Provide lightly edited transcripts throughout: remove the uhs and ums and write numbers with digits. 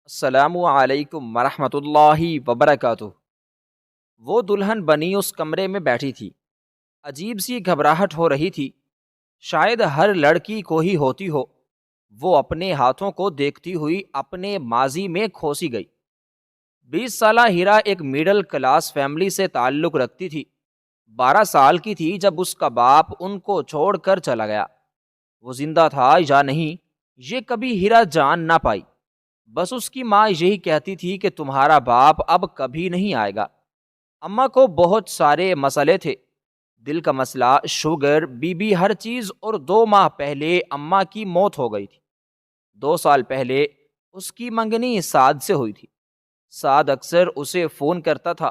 السلام علیکم ورحمۃ اللہ وبرکاتہ۔ وہ دلہن بنی اس کمرے میں بیٹھی تھی۔ عجیب سی گھبراہٹ ہو رہی تھی، شاید ہر لڑکی کو ہی ہوتی ہو۔ وہ اپنے ہاتھوں کو دیکھتی ہوئی اپنے ماضی میں کھوسی گئی۔ 20 سالہ ہیرا ایک مڈل کلاس فیملی سے تعلق رکھتی تھی۔ 12 سال کی تھی جب اس کا باپ ان کو چھوڑ کر چلا گیا۔ وہ زندہ تھا یا نہیں یہ کبھی ہیرا جان نہ پائی۔ بس اس کی ماں یہی کہتی تھی کہ تمہارا باپ اب کبھی نہیں آئے گا۔ اماں کو بہت سارے مسئلے تھے، دل کا مسئلہ، شوگر، بی پی، ہر چیز، اور 2 ماہ پہلے اماں کی موت ہو گئی تھی۔ 2 سال پہلے اس کی منگنی سعد سے ہوئی تھی۔ سعد اکثر اسے فون کرتا تھا،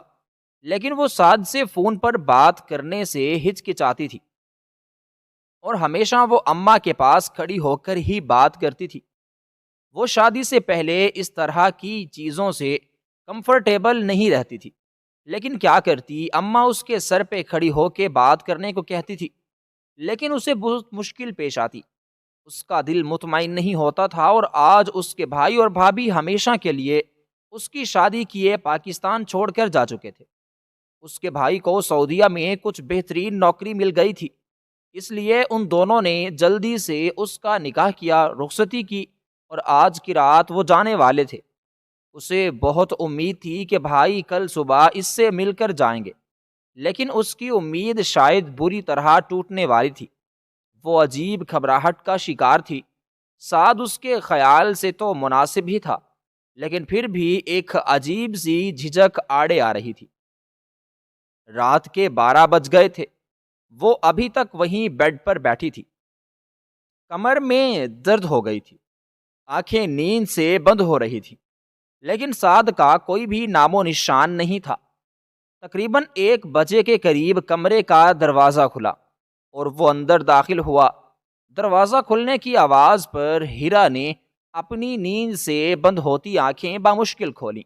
لیکن وہ سعد سے فون پر بات کرنے سے ہچکچاتی تھی، اور ہمیشہ وہ اماں کے پاس کھڑی ہو کر ہی بات کرتی تھی۔ وہ شادی سے پہلے اس طرح کی چیزوں سے کمفرٹیبل نہیں رہتی تھی، لیکن کیا کرتی، اماں اس کے سر پہ کھڑی ہو کے بات کرنے کو کہتی تھی، لیکن اسے بہت مشکل پیش آتی۔ اس کا دل مطمئن نہیں ہوتا تھا، اور آج اس کے بھائی اور بھابھی ہمیشہ کے لیے اس کی شادی کیے پاکستان چھوڑ کر جا چکے تھے۔ اس کے بھائی کو سعودیہ میں کچھ بہترین نوکری مل گئی تھی، اس لیے ان دونوں نے جلدی سے اس کا نکاح کیا، رخصتی کی، اور آج کی رات وہ جانے والے تھے۔ اسے بہت امید تھی کہ بھائی کل صبح اس سے مل کر جائیں گے، لیکن اس کی امید شاید بری طرح ٹوٹنے والی تھی۔ وہ عجیب گھبراہٹ کا شکار تھی۔ سعد اس کے خیال سے تو مناسب ہی تھا، لیکن پھر بھی ایک عجیب سی جھجک آڑے آ رہی تھی۔ رات کے 12 بج گئے تھے۔ وہ ابھی تک وہیں بیڈ پر بیٹھی تھی۔ کمر میں درد ہو گئی تھی، آنکھیں نیند سے بند ہو رہی تھی، لیکن سعد کا کوئی بھی نام و نشان نہیں تھا۔ تقریباً 1 بجے کے قریب کمرے کا دروازہ کھلا اور وہ اندر داخل ہوا۔ دروازہ کھلنے کی آواز پر ہیرا نے اپنی نیند سے بند ہوتی آنکھیں بامشکل کھولیں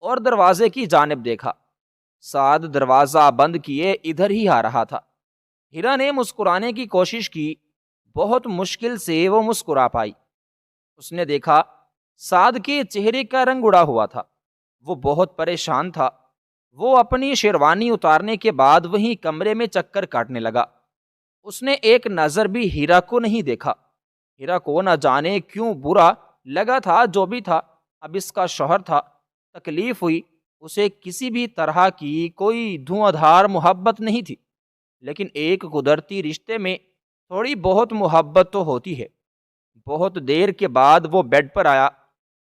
اور دروازے کی جانب دیکھا۔ سعد دروازہ بند کیے ادھر ہی آ رہا تھا۔ ہیرا نے مسکرانے کی کوشش کی، بہت مشکل سے وہ مسکرا پائی۔ اس نے دیکھا سعد کے چہرے کا رنگ اڑا ہوا تھا، وہ بہت پریشان تھا۔ وہ اپنی شیروانی اتارنے کے بعد وہیں کمرے میں چکر کاٹنے لگا۔ اس نے ایک نظر بھی ہیرا کو نہیں دیکھا۔ ہیرا کو نہ جانے کیوں برا لگا تھا، جو بھی تھا، اب اس کا شوہر تھا۔ تکلیف ہوئی، اسے کسی بھی طرح کی کوئی دھواں دھار محبت نہیں تھی، لیکن ایک قدرتی رشتے میں تھوڑی بہت محبت تو ہوتی ہے۔ بہت دیر کے بعد وہ بیڈ پر آیا۔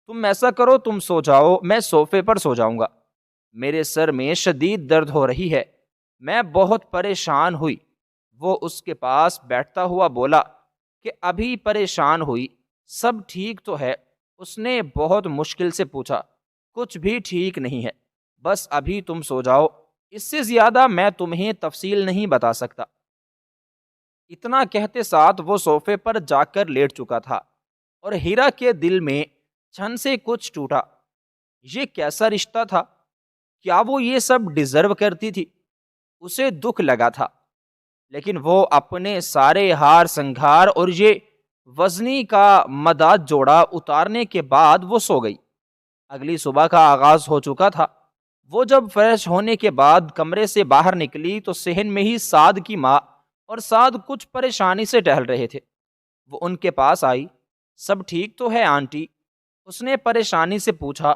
تم ایسا کرو، تم سو جاؤ، میں صوفے پر سو جاؤں گا۔ میرے سر میں شدید درد ہو رہی ہے، میں بہت پریشان ہوئی۔ وہ اس کے پاس بیٹھتا ہوا بولا کہ ابھی پریشان ہوئی، سب ٹھیک تو ہے؟ اس نے بہت مشکل سے پوچھا۔ کچھ بھی ٹھیک نہیں ہے، بس ابھی تم سو جاؤ، اس سے زیادہ میں تمہیں تفصیل نہیں بتا سکتا۔ اتنا کہتے ساتھ وہ صوفے پر جا کر لیٹ چکا تھا، اور ہیرا کے دل میں چھن سے کچھ ٹوٹا۔ یہ کیسا رشتہ تھا؟ کیا وہ یہ سب ڈیزرو کرتی تھی؟ اسے دکھ لگا تھا، لیکن وہ اپنے سارے ہار سنگھار اور یہ وزنی کا مداد جوڑا اتارنے کے بعد وہ سو گئی۔ اگلی صبح کا آغاز ہو چکا تھا۔ وہ جب فریش ہونے کے بعد کمرے سے باہر نکلی تو صحن میں ہی سعد کی ماں اور سعد کچھ پریشانی سے ٹہل رہے تھے۔ وہ ان کے پاس آئی۔ سب ٹھیک تو ہے آنٹی؟ اس نے پریشانی سے پوچھا۔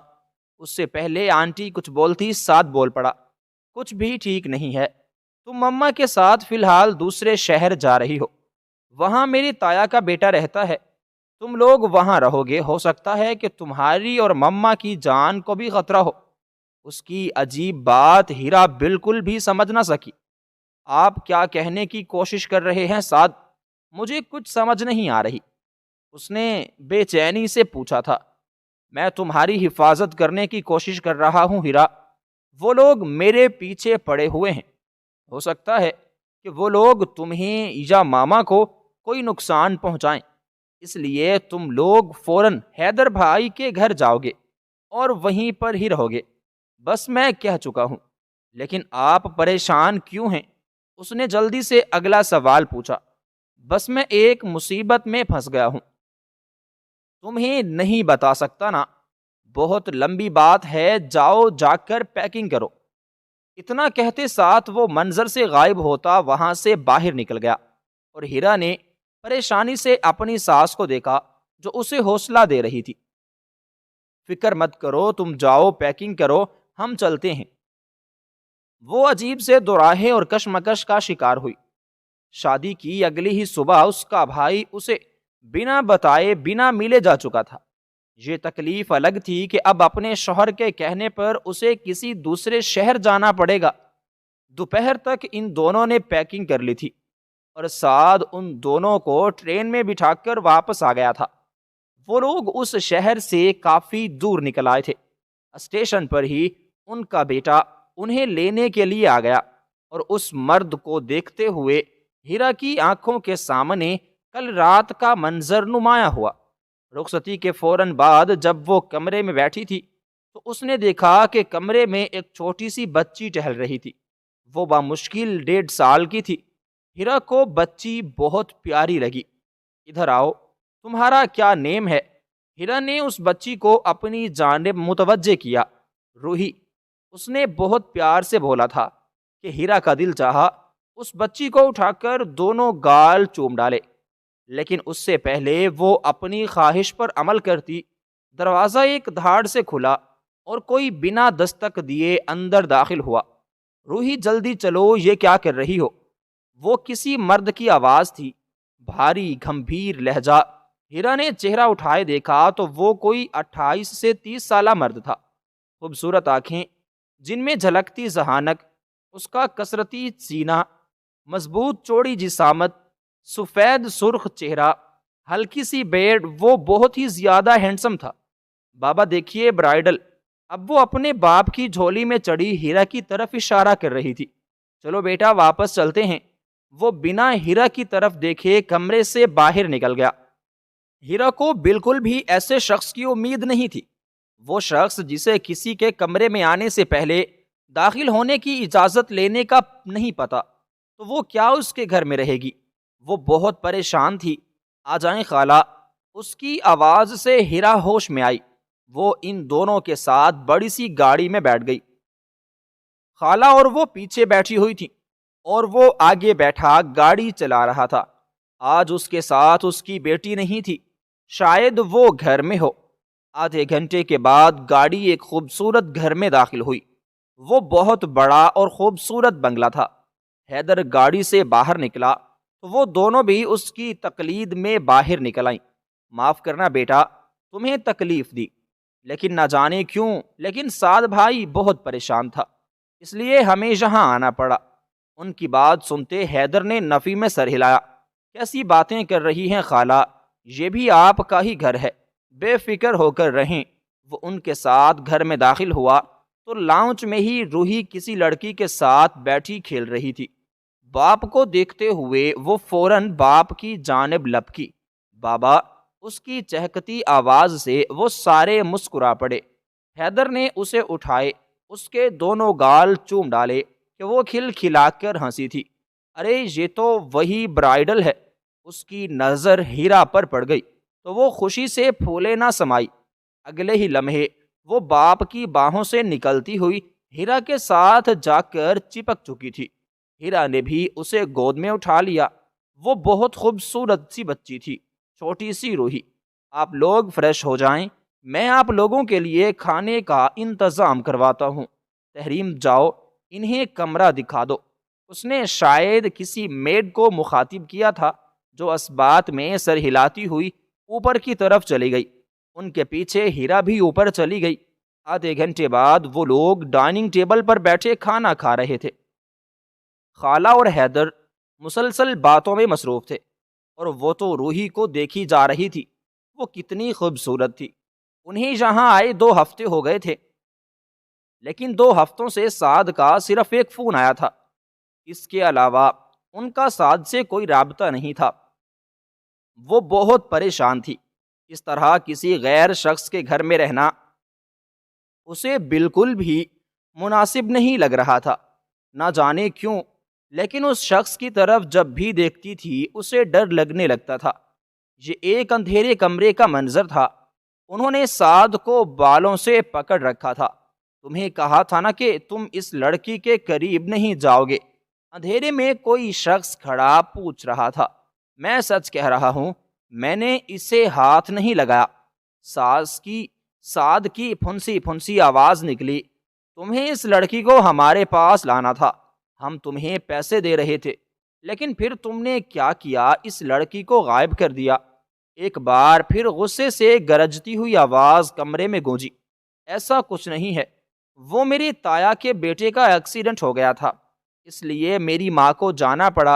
اس سے پہلے آنٹی کچھ بولتی، سعد بول پڑا، کچھ بھی ٹھیک نہیں ہے۔ تم مما کے ساتھ فی الحال دوسرے شہر جا رہی ہو، وہاں میری تایا کا بیٹا رہتا ہے، تم لوگ وہاں رہو گے، ہو سکتا ہے کہ تمہاری اور مما کی جان کو بھی خطرہ ہو۔ اس کی عجیب بات ہیرا بالکل بھی سمجھ نہ سکی۔ آپ کیا کہنے کی کوشش کر رہے ہیں سعد؟ مجھے کچھ سمجھ نہیں آ رہی، اس نے بے چینی سے پوچھا تھا۔ میں تمہاری حفاظت کرنے کی کوشش کر رہا ہوں ہیرا، وہ لوگ میرے پیچھے پڑے ہوئے ہیں، ہو سکتا ہے کہ وہ لوگ تمہیں یا ماما کو کوئی نقصان پہنچائیں، اس لیے تم لوگ فوراً حیدر بھائی کے گھر جاؤ گے اور وہیں پر ہی رہو گے۔ بس میں کہہ چکا ہوں، لیکن آپ پریشان کیوں ہیں؟ اس نے جلدی سے اگلا سوال پوچھا۔ بس میں ایک مصیبت میں پھنس گیا ہوں، تمہیں نہیں بتا سکتا نا، بہت لمبی بات ہے، جاؤ جا کر پیکنگ کرو۔ اتنا کہتے ساتھ وہ منظر سے غائب ہوتا وہاں سے باہر نکل گیا، اور ہیرا نے پریشانی سے اپنی ساس کو دیکھا جو اسے حوصلہ دے رہی تھی۔ فکر مت کرو، تم جاؤ پیکنگ کرو، ہم چلتے ہیں۔ وہ عجیب سے دوراہے اور کشمکش کا شکار ہوئی۔ شادی کی اگلی ہی صبح اس کا بھائی اسے بنا بتائے بنا ملے جا چکا تھا۔ یہ تکلیف الگ تھی کہ اب اپنے شوہر کے کہنے پر اسے کسی دوسرے شہر جانا پڑے گا۔ دوپہر تک ان دونوں نے پیکنگ کر لی تھی، اور سعد ان دونوں کو ٹرین میں بٹھا کر واپس آ گیا تھا۔ وہ لوگ اس شہر سے کافی دور نکل آئے تھے۔ اسٹیشن پر ہی ان کا بیٹا انہیں لینے کے لیے آ گیا، اور اس مرد کو دیکھتے ہوئے ہیرا کی آنکھوں کے سامنے کل رات کا منظر نمایاں ہوا۔ رخصتی کے فوراً بعد جب وہ کمرے میں بیٹھی تھی تو اس نے دیکھا کہ کمرے میں ایک چھوٹی سی بچی ٹہل رہی تھی۔ وہ بامشکل 1.5 سال کی تھی۔ ہیرا کو بچی بہت پیاری لگی۔ ادھر آؤ، تمہارا کیا نیم ہے؟ ہیرا نے اس بچی کو اپنی جانب متوجہ کیا۔ روحی، اس نے بہت پیار سے بولا تھا کہ ہیرا کا دل چاہا اس بچی کو اٹھا کر دونوں گال چوم ڈالے، لیکن اس سے پہلے وہ اپنی خواہش پر عمل کرتی۔ دروازہ ایک دھاڑ سے کھلا اور کوئی بنا دستک دیے اندر داخل ہوا۔ روحی، جلدی چلو، یہ کیا کر رہی ہو؟ وہ کسی مرد کی آواز تھی، بھاری گھمبیر لہجہ۔ ہیرا نے چہرہ اٹھائے دیکھا تو وہ کوئی 28 سے 30 سالہ مرد تھا۔ خوبصورت آنکھیں جن میں جھلکتی ذہانت، اس کا کثرتی سینہ، مضبوط چوڑی جسامت، سفید سرخ چہرہ، ہلکی سی بیڈ، وہ بہت ہی زیادہ ہینڈسم تھا۔ بابا دیکھیے برائڈل۔ اب وہ اپنے باپ کی جھولی میں چڑھی ہیرا کی طرف اشارہ کر رہی تھی۔ چلو بیٹا، واپس چلتے ہیں۔ وہ بنا ہیرا کی طرف دیکھے کمرے سے باہر نکل گیا۔ ہیرا کو بالکل بھی ایسے شخص کی امید نہیں تھی۔ وہ شخص جسے کسی کے کمرے میں آنے سے پہلے داخل ہونے کی اجازت لینے کا نہیں پتا، تو وہ کیا اس کے گھر میں رہے گی؟ وہ بہت پریشان تھی۔ آ جائیں خالہ، اس کی آواز سے ہیرا ہوش میں آئی۔ وہ ان دونوں کے ساتھ بڑی سی گاڑی میں بیٹھ گئی۔ خالہ اور وہ پیچھے بیٹھی ہوئی تھی، اور وہ آگے بیٹھا گاڑی چلا رہا تھا۔ آج اس کے ساتھ اس کی بیٹی نہیں تھی، شاید وہ گھر میں ہو۔ آدھے گھنٹے کے بعد گاڑی ایک خوبصورت گھر میں داخل ہوئی۔ وہ بہت بڑا اور خوبصورت بنگلہ تھا۔ حیدر گاڑی سے باہر نکلا تو وہ دونوں بھی اس کی تقلید میں باہر نکل آئیں۔ معاف کرنا بیٹا، تمہیں تکلیف دی، لیکن نہ جانے کیوں، لیکن سعد بھائی بہت پریشان تھا، اس لیے ہمیں یہاں آنا پڑا۔ ان کی بات سنتے حیدر نے نفی میں سر ہلایا۔ کیسی باتیں کر رہی ہیں خالہ، یہ بھی آپ کا ہی گھر ہے، بے فکر ہو کر رہیں۔ وہ ان کے ساتھ گھر میں داخل ہوا تو لاؤنج میں ہی روحی کسی لڑکی کے ساتھ بیٹھی کھیل رہی تھی۔ باپ کو دیکھتے ہوئے وہ فوراً باپ کی جانب لپکی۔ بابا، اس کی چہکتی آواز سے وہ سارے مسکرا پڑے۔ حیدر نے اسے اٹھائے، اس کے دونوں گال چوم ڈالے کہ وہ کھل کھلا کر ہنسی تھی۔ ارے یہ تو وہی برائڈل ہے۔ اس کی نظر ہیرا پر پڑ گئی تو وہ خوشی سے پھولے نہ سمائی۔ اگلے ہی لمحے وہ باپ کی باہوں سے نکلتی ہوئی ہیرا کے ساتھ جا کر چپک چکی تھی۔ ہیرا نے بھی اسے گود میں اٹھا لیا۔ وہ بہت خوبصورت سی بچی تھی، چھوٹی سی روحی۔ آپ لوگ فریش ہو جائیں، میں آپ لوگوں کے لیے کھانے کا انتظام کرواتا ہوں۔ تحریم، جاؤ انہیں کمرہ دکھا دو۔ اس نے شاید کسی میڈ کو مخاطب کیا تھا جو اسبات میں سر ہلاتی ہوئی اوپر کی طرف چلی گئی۔ ان کے پیچھے ہیرا بھی اوپر چلی گئی۔ آدھے گھنٹے بعد وہ لوگ ڈائننگ ٹیبل پر بیٹھے کھانا کھا رہے تھے۔ خالہ اور حیدر مسلسل باتوں میں مصروف تھے، اور وہ تو روحی کو دیکھی جا رہی تھی۔ وہ کتنی خوبصورت تھی۔ انہیں یہاں آئے 2 ہفتے ہو گئے تھے، لیکن 2 ہفتوں سے سعد کا صرف ایک فون آیا تھا۔ اس کے علاوہ ان کا سعد سے کوئی رابطہ نہیں تھا۔ وہ بہت پریشان تھی۔ اس طرح کسی غیر شخص کے گھر میں رہنا اسے بالکل بھی مناسب نہیں لگ رہا تھا۔ نہ جانے کیوں، لیکن اس شخص کی طرف جب بھی دیکھتی تھی اسے ڈر لگنے لگتا تھا۔ یہ ایک اندھیرے کمرے کا منظر تھا۔ انہوں نے سعد کو بالوں سے پکڑ رکھا تھا۔ تمہیں کہا تھا نا کہ تم اس لڑکی کے قریب نہیں جاؤ گے۔ اندھیرے میں کوئی شخص کھڑا پوچھ رہا تھا۔ میں سچ کہہ رہا ہوں، میں نے اسے ہاتھ نہیں لگایا۔ سعد کی پھنسی پھنسی آواز نکلی۔ تمہیں اس لڑکی کو ہمارے پاس لانا تھا، ہم تمہیں پیسے دے رہے تھے، لیکن پھر تم نے کیا کیا، اس لڑکی کو غائب کر دیا۔ ایک بار پھر غصے سے گرجتی ہوئی آواز کمرے میں گونجی۔ ایسا کچھ نہیں ہے، وہ میری تایا کے بیٹے کا ایکسیڈنٹ ہو گیا تھا، اس لیے میری ماں کو جانا پڑا،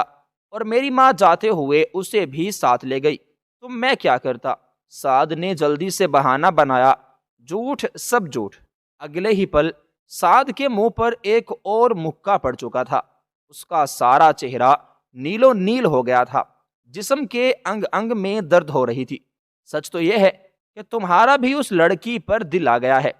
اور میری ماں جاتے ہوئے اسے بھی ساتھ لے گئی، تو میں کیا کرتا؟ سعد نے جلدی سے بہانہ بنایا۔ جھوٹ، سب جھوٹ۔ اگلے ہی پل سعد کے منہ پر ایک اور مکہ پڑ چکا تھا۔ اس کا سارا چہرہ نیلو نیل ہو گیا تھا، جسم کے انگ انگ میں درد ہو رہی تھی۔ سچ تو یہ ہے کہ تمہارا بھی اس لڑکی پر دل آ گیا ہے۔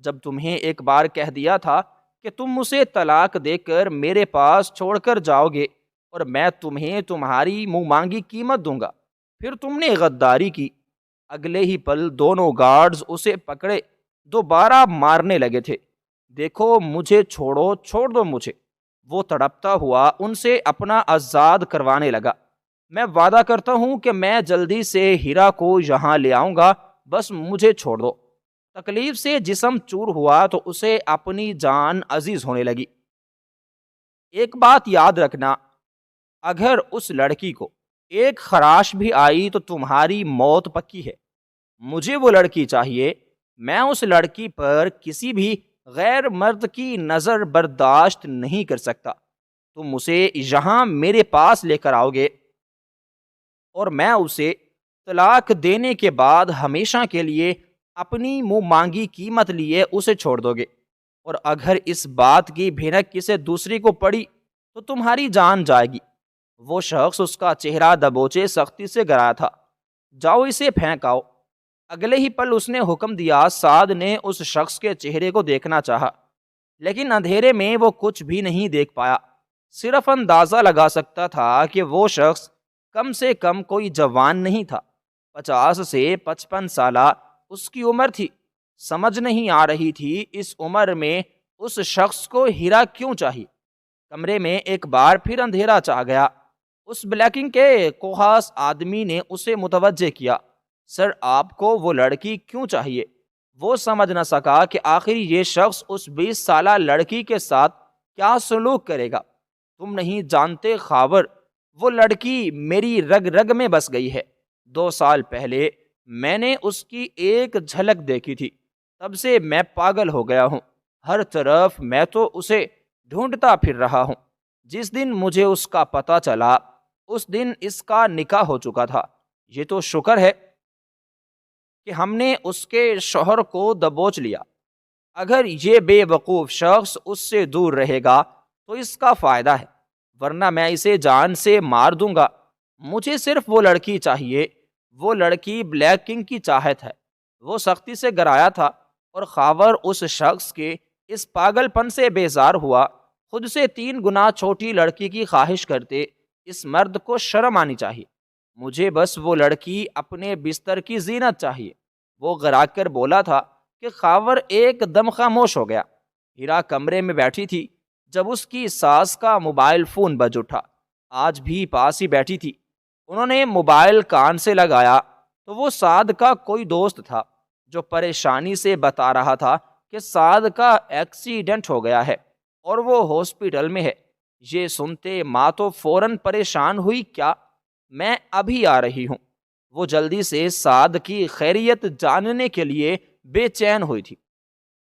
جب تمہیں ایک بار کہہ دیا تھا کہ تم اسے طلاق دے کر میرے پاس چھوڑ کر جاؤ گے اور میں تمہیں تمہاری منہ مانگی قیمت دوں گا، پھر تم نے غداری کی۔ اگلے ہی پل دونوں گارڈز اسے پکڑے دوبارہ مارنے لگے تھے۔ دیکھو مجھے چھوڑو، چھوڑ دو مجھے، وہ تڑپتا ہوا ان سے اپنا آزاد کروانے لگا۔ میں وعدہ کرتا ہوں کہ میں جلدی سے ہیرا کو یہاں لے آؤں گا، بس مجھے چھوڑ دو۔ تکلیف سے جسم چور ہوا تو اسے اپنی جان عزیز ہونے لگی۔ ایک بات یاد رکھنا، اگر اس لڑکی کو ایک خراش بھی آئی تو تمہاری موت پکی ہے۔ مجھے وہ لڑکی چاہیے، میں اس لڑکی پر کسی بھی غیر مرد کی نظر برداشت نہیں کر سکتا۔ تم اسے یہاں میرے پاس لے کر آؤ گے اور میں اسے طلاق دینے کے بعد ہمیشہ کے لیے اپنی منہ مانگی قیمت لیے اسے چھوڑ دو گے، اور اگر اس بات کی بھنک کسی دوسری کو پڑی تو تمہاری جان جائے گی۔ وہ شخص اس کا چہرہ دبوچے سختی سے گرایا تھا۔ جاؤ اسے پھینک آؤ۔ اگلے ہی پل اس نے حکم دیا۔ سعد نے اس شخص کے چہرے کو دیکھنا چاہا، لیکن اندھیرے میں وہ کچھ بھی نہیں دیکھ پایا۔ صرف اندازہ لگا سکتا تھا کہ وہ شخص کم سے کم کوئی جوان نہیں تھا، 50 سے 55 سالہ اس کی عمر تھی۔ سمجھ نہیں آ رہی تھی اس عمر میں اس شخص کو ہیرا کیوں چاہیے۔ کمرے میں ایک بار پھر اندھیرا چھا گیا۔ اس بلیکنگ کے کوہاس آدمی نے اسے متوجہ کیا۔ سر، آپ کو وہ لڑکی کیوں چاہیے؟ وہ سمجھ نہ سکا کہ آخر یہ شخص اس 20 سالہ لڑکی کے ساتھ کیا سلوک کرے گا۔ تم نہیں جانتے خاور، وہ لڑکی میری رگ رگ میں بس گئی ہے۔ 2 سال پہلے میں نے اس کی ایک جھلک دیکھی تھی، تب سے میں پاگل ہو گیا ہوں۔ ہر طرف میں تو اسے ڈھونڈتا پھر رہا ہوں۔ جس دن مجھے اس کا پتہ چلا اس دن اس کا نکاح ہو چکا تھا۔ یہ تو شکر ہے کہ ہم نے اس کے شوہر کو دبوچ لیا۔ اگر یہ بے وقوف شخص اس سے دور رہے گا تو اس کا فائدہ ہے، ورنہ میں اسے جان سے مار دوں گا۔ مجھے صرف وہ لڑکی چاہیے۔ وہ لڑکی بلیک کنگ کی چاہت ہے۔ وہ سختی سے گرایا تھا، اور خاور اس شخص کے اس پاگل پن سے بیزار ہوا۔ خود سے 3 گنا چھوٹی لڑکی کی خواہش کرتے اس مرد کو شرم آنی چاہیے۔ مجھے بس وہ لڑکی اپنے بستر کی زینت چاہیے، وہ گرا کر بولا تھا کہ خاور ایک دم خاموش ہو گیا۔ ہیرا کمرے میں بیٹھی تھی جب اس کی ساس کا موبائل فون بج اٹھا۔ آج بھی پاس ہی بیٹھی تھی۔ انہوں نے موبائل کان سے لگایا تو وہ سعد کا کوئی دوست تھا جو پریشانی سے بتا رہا تھا کہ سعد کا ایکسیڈنٹ ہو گیا ہے اور وہ ہاسپٹل میں ہے۔ یہ سنتے ماں تو فوراً پریشان ہوئی۔ کیا؟ میں ابھی آ رہی ہوں۔ وہ جلدی سے سعد کی خیریت جاننے کے لیے بے چین ہوئی تھی۔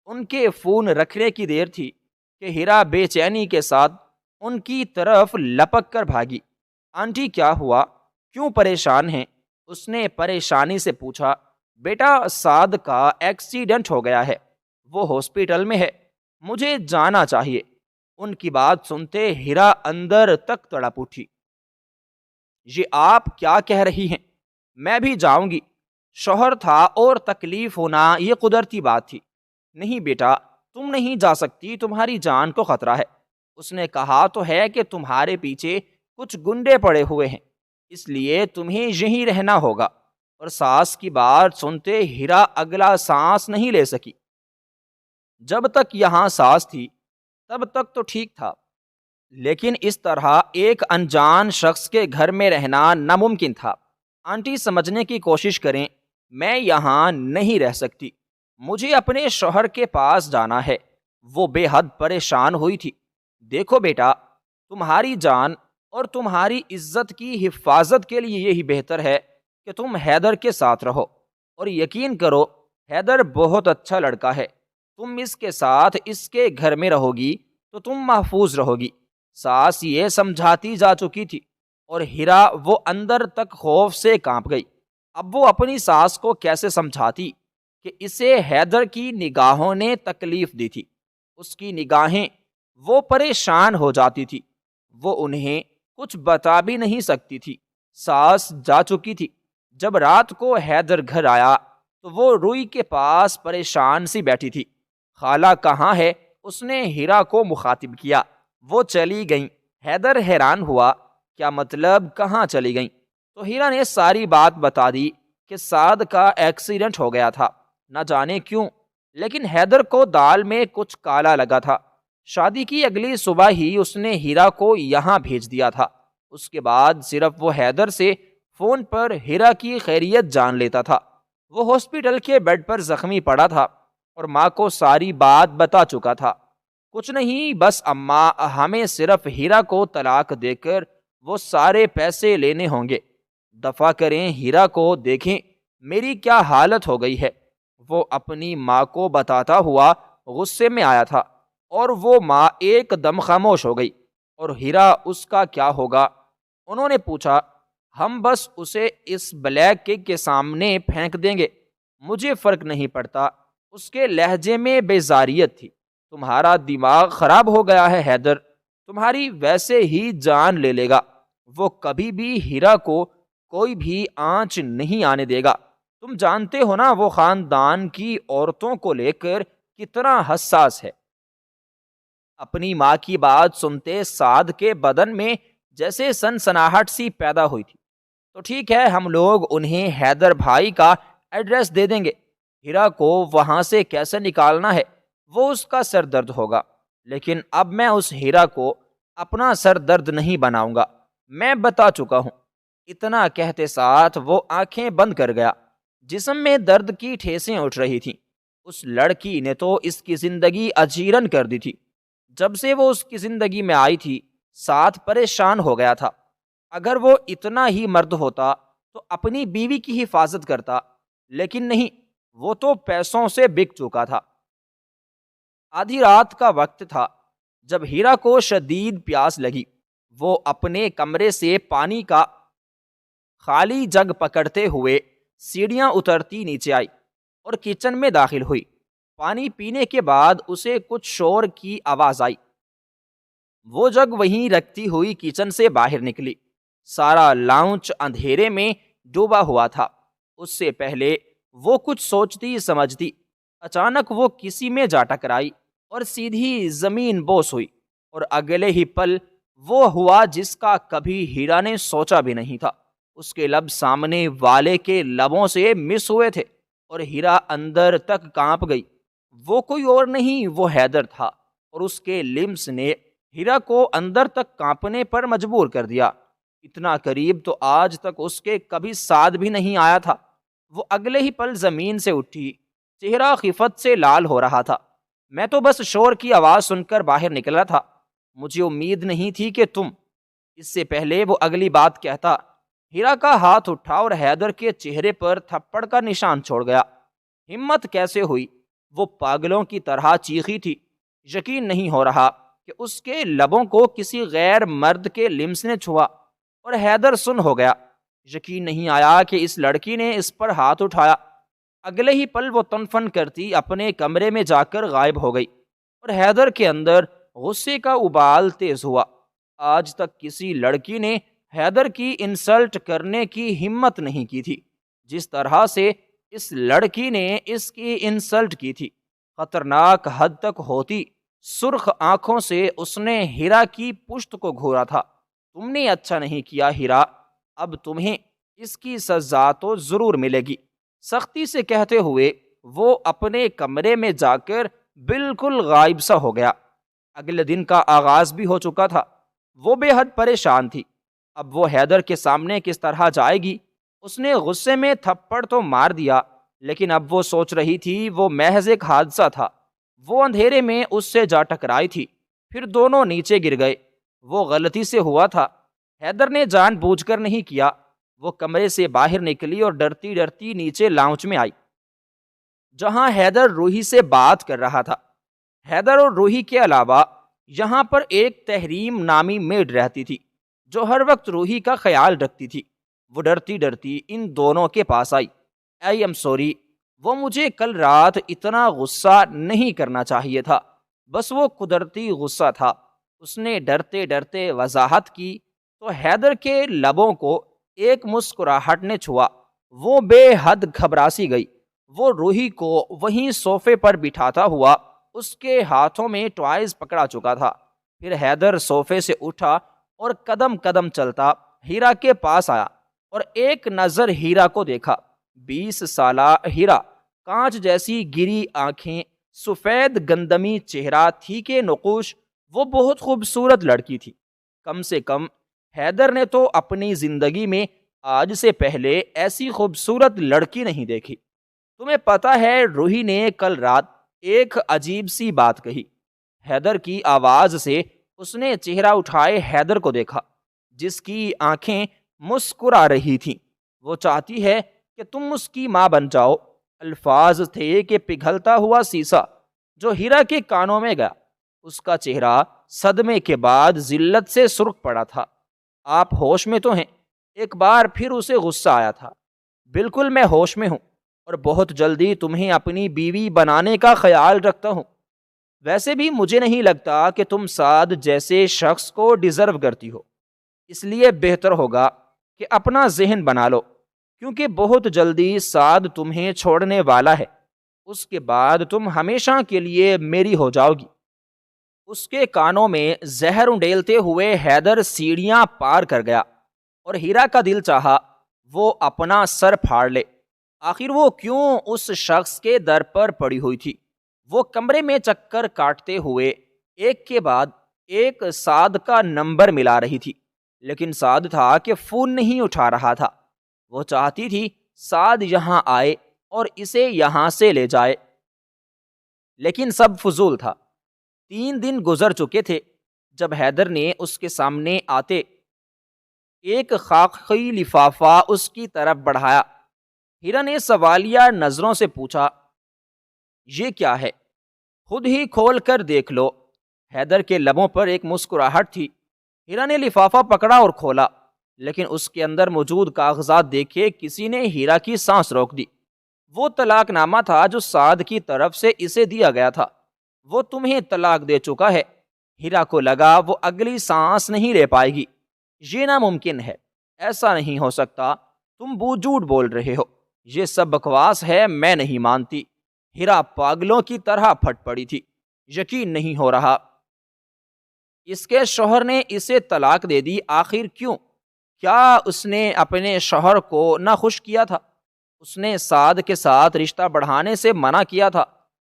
ان کے فون رکھنے کی دیر تھی کہ ہیرا بے چینی کے ساتھ ان کی طرف لپک کر بھاگی۔ آنٹی، کیا ہوا؟ کیوں پریشان ہیں؟ اس نے پریشانی سے پوچھا۔ بیٹا، سعد کا ایکسیڈنٹ ہو گیا ہے، وہ ہاسپٹل میں ہے، مجھے جانا چاہیے۔ ان کی بات سنتے ہیرا اندر تک تڑپ اٹھی۔ یہ آپ کیا کہہ رہی ہیں؟ میں بھی جاؤں گی۔ شوہر تھا اور تکلیف ہونا یہ قدرتی بات تھی۔ نہیں بیٹا، تم نہیں جا سکتی، تمہاری جان کو خطرہ ہے۔ اس نے کہا تو ہے کہ تمہارے پیچھے کچھ گنڈے پڑے ہوئے ہیں، اس لیے تمہیں یہیں رہنا ہوگا۔ اور ساس کی بات سنتے ہیرا اگلا سانس نہیں لے سکی۔ جب تک یہاں ساس تھی تب تک تو ٹھیک تھا، لیکن اس طرح ایک انجان شخص کے گھر میں رہنا ناممکن تھا۔ آنٹی سمجھنے کی کوشش کریں، میں یہاں نہیں رہ سکتی، مجھے اپنے شوہر کے پاس جانا ہے۔ وہ بے حد پریشان ہوئی تھی۔ دیکھو بیٹا، تمہاری جان اور تمہاری عزت کی حفاظت کے لیے یہی بہتر ہے کہ تم حیدر کے ساتھ رہو، اور یقین کرو حیدر بہت اچھا لڑکا ہے، تم اس کے ساتھ اس کے گھر میں رہو گی تو تم محفوظ رہو گی۔ ساس یہ سمجھاتی جا چکی تھی اور ہیرا وہ اندر تک خوف سے کانپ گئی۔ اب وہ اپنی ساس کو کیسے سمجھاتی کہ اسے حیدر کی نگاہوں نے تکلیف دی تھی؟ اس کی نگاہیں، وہ پریشان ہو جاتی تھی، وہ انہیں کچھ بتا بھی نہیں سکتی تھی۔ ساس جا چکی تھی۔ جب رات کو حیدر گھر آیا تو وہ روئی کے پاس پریشان سی بیٹھی تھی۔ خالہ کہاں ہے؟ اس نے ہیرا کو مخاطب کیا۔ وہ چلی گئیں۔ حیدر حیران ہوا، کیا مطلب کہاں چلی گئیں؟ تو ہیرا نے ساری بات بتا دی کہ سعد کا ایکسیڈنٹ ہو گیا تھا، نہ جانے کیوں، لیکن حیدر کو دال میں کچھ کالا لگا تھا۔ شادی کی اگلی صبح ہی اس نے ہیرا کو یہاں بھیج دیا تھا۔ اس کے بعد صرف وہ حیدر سے فون پر ہیرا کی خیریت جان لیتا تھا۔ وہ ہاسپٹل کے بیڈ پر زخمی پڑا تھا اور ماں کو ساری بات بتا چکا تھا۔ کچھ نہیں، بس اماں، ہمیں صرف ہیرا کو طلاق دے کر وہ سارے پیسے لینے ہوں گے۔ دفع کریں ہیرا کو، دیکھیں میری کیا حالت ہو گئی ہے۔ وہ اپنی ماں کو بتاتا ہوا غصے میں آیا تھا، اور وہ ماں ایک دم خاموش ہو گئی۔ اور ہیرا، اس کا کیا ہوگا؟ انہوں نے پوچھا۔ ہم بس اسے اس بلیک کیک کے سامنے پھینک دیں گے، مجھے فرق نہیں پڑتا۔ اس کے لہجے میں بیزاریت تھی۔ تمہارا دماغ خراب ہو گیا ہے حیدر، تمہاری ویسے ہی جان لے لے گا۔ وہ کبھی بھی ہیرا کو کوئی بھی آنچ نہیں آنے دے گا۔ تم جانتے ہو نا وہ خاندان کی عورتوں کو لے کر کتنا حساس ہے۔ اپنی ماں کی بات سنتے سعد کے بدن میں جیسے سنسناہٹ سی پیدا ہوئی تھی۔ تو ٹھیک ہے، ہم لوگ انہیں حیدر بھائی کا ایڈریس دے دیں گے۔ ہیرا کو وہاں سے کیسے نکالنا ہے وہ اس کا سر درد ہوگا، لیکن اب میں اس ہیرا کو اپنا سر درد نہیں بناؤں گا، میں بتا چکا ہوں۔ اتنا کہتے ساتھ وہ آنکھیں بند کر گیا۔ جسم میں درد کی ٹھیسیں اٹھ رہی تھیں۔ اس لڑکی نے تو اس کی زندگی اجیرن کر دی تھی۔ جب سے وہ اس کی زندگی میں آئی تھی، ساتھ پریشان ہو گیا تھا۔ اگر وہ اتنا ہی مرد ہوتا تو اپنی بیوی کی حفاظت کرتا، لیکن نہیں، وہ تو پیسوں سے بک چکا تھا۔ آدھی رات کا وقت تھا جب ہیرا کو شدید پیاس لگی۔ وہ اپنے کمرے سے پانی کا خالی جگ پکڑتے ہوئے سیڑھیاں اترتی نیچے آئی اور کچن میں داخل ہوئی۔ پانی پینے کے بعد اسے کچھ شور کی آواز آئی۔ وہ جگ وہیں رکھتی ہوئی کچن سے باہر نکلی۔ سارا لاؤنچ اندھیرے میں ڈوبا ہوا تھا۔ اس سے پہلے وہ کچھ سوچتی سمجھتی، اچانک وہ کسی میں جا ٹکرائی اور سیدھی زمین بوس ہوئی، اور اگلے ہی پل وہ ہوا جس کا کبھی ہیرا نے سوچا بھی نہیں تھا۔ اس کے لب سامنے والے کے لبوں سے مس ہوئے تھے اور ہیرا اندر تک کانپ گئی۔ وہ کوئی اور نہیں، وہ حیدر تھا، اور اس کے لمس نے ہیرا کو اندر تک کانپنے پر مجبور کر دیا۔ اتنا قریب تو آج تک اس کے کبھی ساتھ بھی نہیں آیا تھا۔ وہ اگلے ہی پل زمین سے اٹھی، چہرہ خفت سے لال ہو رہا تھا۔ میں تو بس شور کی آواز سن کر باہر نکلا تھا، مجھے امید نہیں تھی کہ تم۔ اس سے پہلے وہ اگلی بات کہتا، ہیرا کا ہاتھ اٹھا اور حیدر کے چہرے پر تھپڑ کا نشان چھوڑ گیا۔ ہمت کیسے ہوئی؟ وہ پاگلوں کی طرح چیخی تھی۔ یقین نہیں ہو رہا کہ اس کے لبوں کو کسی غیر مرد کے لمس نے چھوا، اور حیدر سن ہو گیا۔ یقین نہیں آیا کہ اس لڑکی نے اس پر ہاتھ اٹھایا۔ اگلے ہی پل وہ تنفن کرتی اپنے کمرے میں جا کر غائب ہو گئی، اور حیدر کے اندر غصے کا ابال تیز ہوا۔ آج تک کسی لڑکی نے حیدر کی انسلٹ کرنے کی ہمت نہیں کی تھی جس طرح سے اس لڑکی نے اس کی انسلٹ کی تھی۔ خطرناک حد تک ہوتی۔ سرخ آنکھوں سے اس نے ہیرا کی پشت کو گھورا تھا۔ تم نے اچھا نہیں کیا ہیرا، اب تمہیں اس کی سزا تو ضرور ملے گی، سختی سے کہتے ہوئے وہ اپنے کمرے میں جا کر بالکل غائب سا ہو گیا۔ اگلے دن کا آغاز بھی ہو چکا تھا، وہ بے حد پریشان تھی۔ اب وہ حیدر کے سامنے کس طرح جائے گی؟ اس نے غصے میں تھپڑ تو مار دیا، لیکن اب وہ سوچ رہی تھی وہ محض ایک حادثہ تھا، وہ اندھیرے میں اس سے جا ٹکرائی تھی، پھر دونوں نیچے گر گئے۔ وہ غلطی سے ہوا تھا، حیدر نے جان بوجھ کر نہیں کیا۔ وہ کمرے سے باہر نکلی اور ڈرتی ڈرتی نیچے لاؤنج میں آئی، جہاں حیدر روحی سے بات کر رہا تھا۔ حیدر اور روحی کے علاوہ یہاں پر ایک تحریم نامی میڈ رہتی تھی، جو ہر وقت روحی کا خیال رکھتی تھی۔ وہ ڈرتی ڈرتی ان دونوں کے پاس آئی۔ آئی ایم سوری، وہ مجھے کل رات اتنا غصہ نہیں کرنا چاہیے تھا، بس وہ قدرتی غصہ تھا، اس نے ڈرتے ڈرتے وضاحت کی۔ تو حیدر کے لبوں کو ایک مسکراہٹ نے چھوا، وہ بے حد گھبرا سی گئی۔ وہ روحی کو وہیں صوفے پر بٹھاتا ہوا اس کے ہاتھوں میں ٹوائز پکڑا چکا تھا۔ پھر حیدر صوفے سے اٹھا اور قدم قدم چلتا ہیرا کے پاس آیا اور ایک نظر ہیرا کو دیکھا۔ 20 سالہ ہیرا، کانچ جیسی گری آنکھیں، سفید گندمی چہرہ، تھیکے نقوش، وہ بہت خوبصورت لڑکی تھی۔ کم سے کم حیدر نے تو اپنی زندگی میں آج سے پہلے ایسی خوبصورت لڑکی نہیں دیکھی۔ تمہیں پتہ ہے روحی نے کل رات ایک عجیب سی بات کہی۔ حیدر کی آواز سے اس نے چہرہ اٹھائے حیدر کو دیکھا، جس کی آنکھیں مسکرا رہی تھیں۔ وہ چاہتی ہے کہ تم اس کی ماں بن جاؤ۔ الفاظ تھے کہ پگھلتا ہوا سیسا جو ہیرا کے کانوں میں گیا۔ اس کا چہرہ صدمے کے بعد ذلت سے سرخ پڑا تھا۔ آپ ہوش میں تو ہیں؟ ایک بار پھر اسے غصہ آیا تھا۔ بالکل میں ہوش میں ہوں اور بہت جلدی تمہیں اپنی بیوی بنانے کا خیال رکھتا ہوں۔ ویسے بھی مجھے نہیں لگتا کہ تم سعد جیسے شخص کو ڈیزرو کرتی ہو، اس لیے بہتر ہوگا کہ اپنا ذہن بنا لو، کیونکہ بہت جلدی سعد تمہیں چھوڑنے والا ہے۔ اس کے بعد تم ہمیشہ کے لیے میری ہو جاؤ گی۔ اس کے کانوں میں زہر انڈیلتے ہوئے حیدر سیڑھیاں پار کر گیا اور ہیرا کا دل چاہا وہ اپنا سر پھاڑ لے۔ آخر وہ کیوں اس شخص کے در پر پڑی ہوئی تھی؟ وہ کمرے میں چکر کاٹتے ہوئے ایک کے بعد ایک سعد کا نمبر ملا رہی تھی، لیکن سعد تھا کہ فون نہیں اٹھا رہا تھا۔ وہ چاہتی تھی سعد یہاں آئے اور اسے یہاں سے لے جائے، لیکن سب فضول تھا۔ 3 دن گزر چکے تھے جب حیدر نے اس کے سامنے آتے ایک خاکی لفافہ اس کی طرف بڑھایا۔ ہیرا نے سوالیہ نظروں سے پوچھا، یہ کیا ہے؟ خود ہی کھول کر دیکھ لو۔ حیدر کے لبوں پر ایک مسکراہٹ تھی۔ ہیرا نے لفافہ پکڑا اور کھولا، لیکن اس کے اندر موجود کاغذات دیکھے کسی نے ہیرا کی سانس روک دی۔ وہ طلاق نامہ تھا جو سعد کی طرف سے اسے دیا گیا تھا۔ وہ تمہیں طلاق دے چکا ہے۔ ہیرا کو لگا وہ اگلی سانس نہیں لے پائے گی۔ یہ ناممکن ہے، ایسا نہیں ہو سکتا، تم جھوٹ بول رہے ہو، یہ سب بکواس ہے، میں نہیں مانتی۔ ہیرا پاگلوں کی طرح پھٹ پڑی تھی، یقین نہیں ہو رہا۔ اس کے شوہر نے اسے طلاق دے دی، آخر کیوں؟ کیا اس نے اپنے شوہر کو نہ خوش کیا تھا؟ اس نے سعد کے ساتھ رشتہ بڑھانے سے منع کیا تھا۔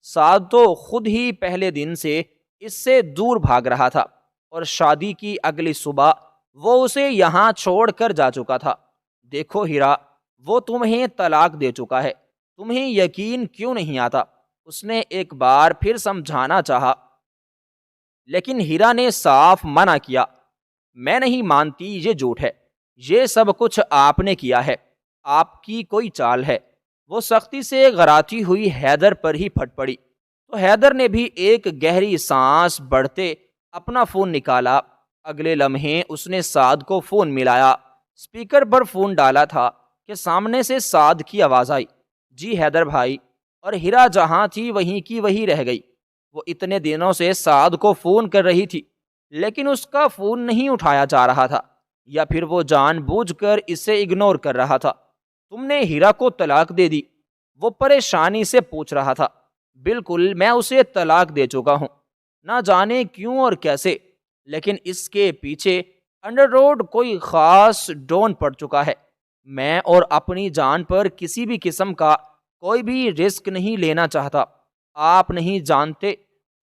سعد تو خود ہی پہلے دن سے اس سے دور بھاگ رہا تھا اور شادی کی اگلی صبح وہ اسے یہاں چھوڑ کر جا چکا تھا۔ دیکھو ہیرا، وہ تمہیں طلاق دے چکا ہے، تمہیں یقین کیوں نہیں آتا؟ اس نے ایک بار پھر سمجھانا چاہا، لیکن ہیرا نے صاف منع کیا۔ میں نہیں مانتی، یہ جھوٹ ہے، یہ سب کچھ آپ نے کیا ہے، آپ کی کوئی چال ہے۔ وہ سختی سے غراتی ہوئی حیدر پر ہی پھٹ پڑی۔ تو حیدر نے بھی ایک گہری سانس بڑھتے اپنا فون نکالا۔ اگلے لمحے اس نے سعد کو فون ملایا، اسپیکر پر فون ڈالا تھا کہ سامنے سے سعد کی آواز آئی، جی حیدر بھائی، اور ہیرا جہاں تھی وہیں کی وہیں رہ گئی۔ وہ اتنے دنوں سے سعد کو فون کر رہی تھی، لیکن اس کا فون نہیں اٹھایا جا رہا تھا، یا پھر وہ جان بوجھ کر اسے اگنور کر رہا تھا۔ تم نے ہیرا کو طلاق دے دی؟ وہ پریشانی سے پوچھ رہا تھا۔ بالکل، میں اسے طلاق دے چکا ہوں، نہ جانے کیوں اور کیسے، لیکن اس کے پیچھے انڈر روڈ کوئی خاص ڈون پڑ چکا ہے۔ میں اور اپنی جان پر کسی بھی قسم کا کوئی بھی رسک نہیں لینا چاہتا۔ آپ نہیں جانتے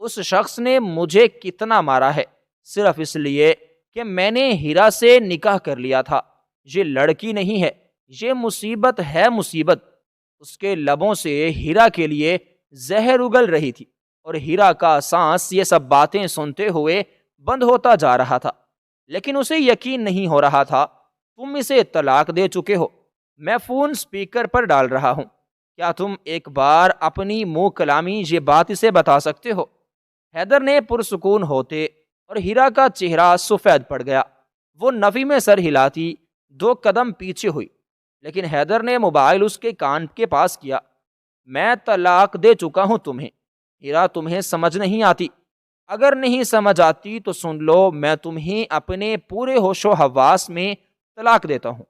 اس شخص نے مجھے کتنا مارا ہے، صرف اس لیے کہ میں نے ہیرا سے نکاح کر لیا تھا۔ یہ لڑکی نہیں ہے، یہ مصیبت ہے، مصیبت۔ اس کے لبوں سے ہیرا کے لیے زہر اگل رہی تھی، اور ہیرا کا سانس یہ سب باتیں سنتے ہوئے بند ہوتا جا رہا تھا، لیکن اسے یقین نہیں ہو رہا تھا۔ تم اسے طلاق دے چکے ہو۔ میں فون سپیکر پر ڈال رہا ہوں، کیا تم ایک بار اپنی منہ کلامی یہ بات اسے بتا سکتے ہو؟ حیدر نے پرسکون ہوتے اور ہیرا کا چہرہ سفید پڑ گیا۔ وہ نفی میں سر ہلاتی 2 قدم پیچھے ہوئی، لیکن حیدر نے موبائل اس کے کان کے پاس کیا۔ میں طلاق دے چکا ہوں تمہیں۔ ہیرا، تمہیں سمجھ نہیں آتی؟ اگر نہیں سمجھ آتی تو سن لو، میں تمہیں اپنے پورے ہوش و حواس میں طلاق دیتا ہوں،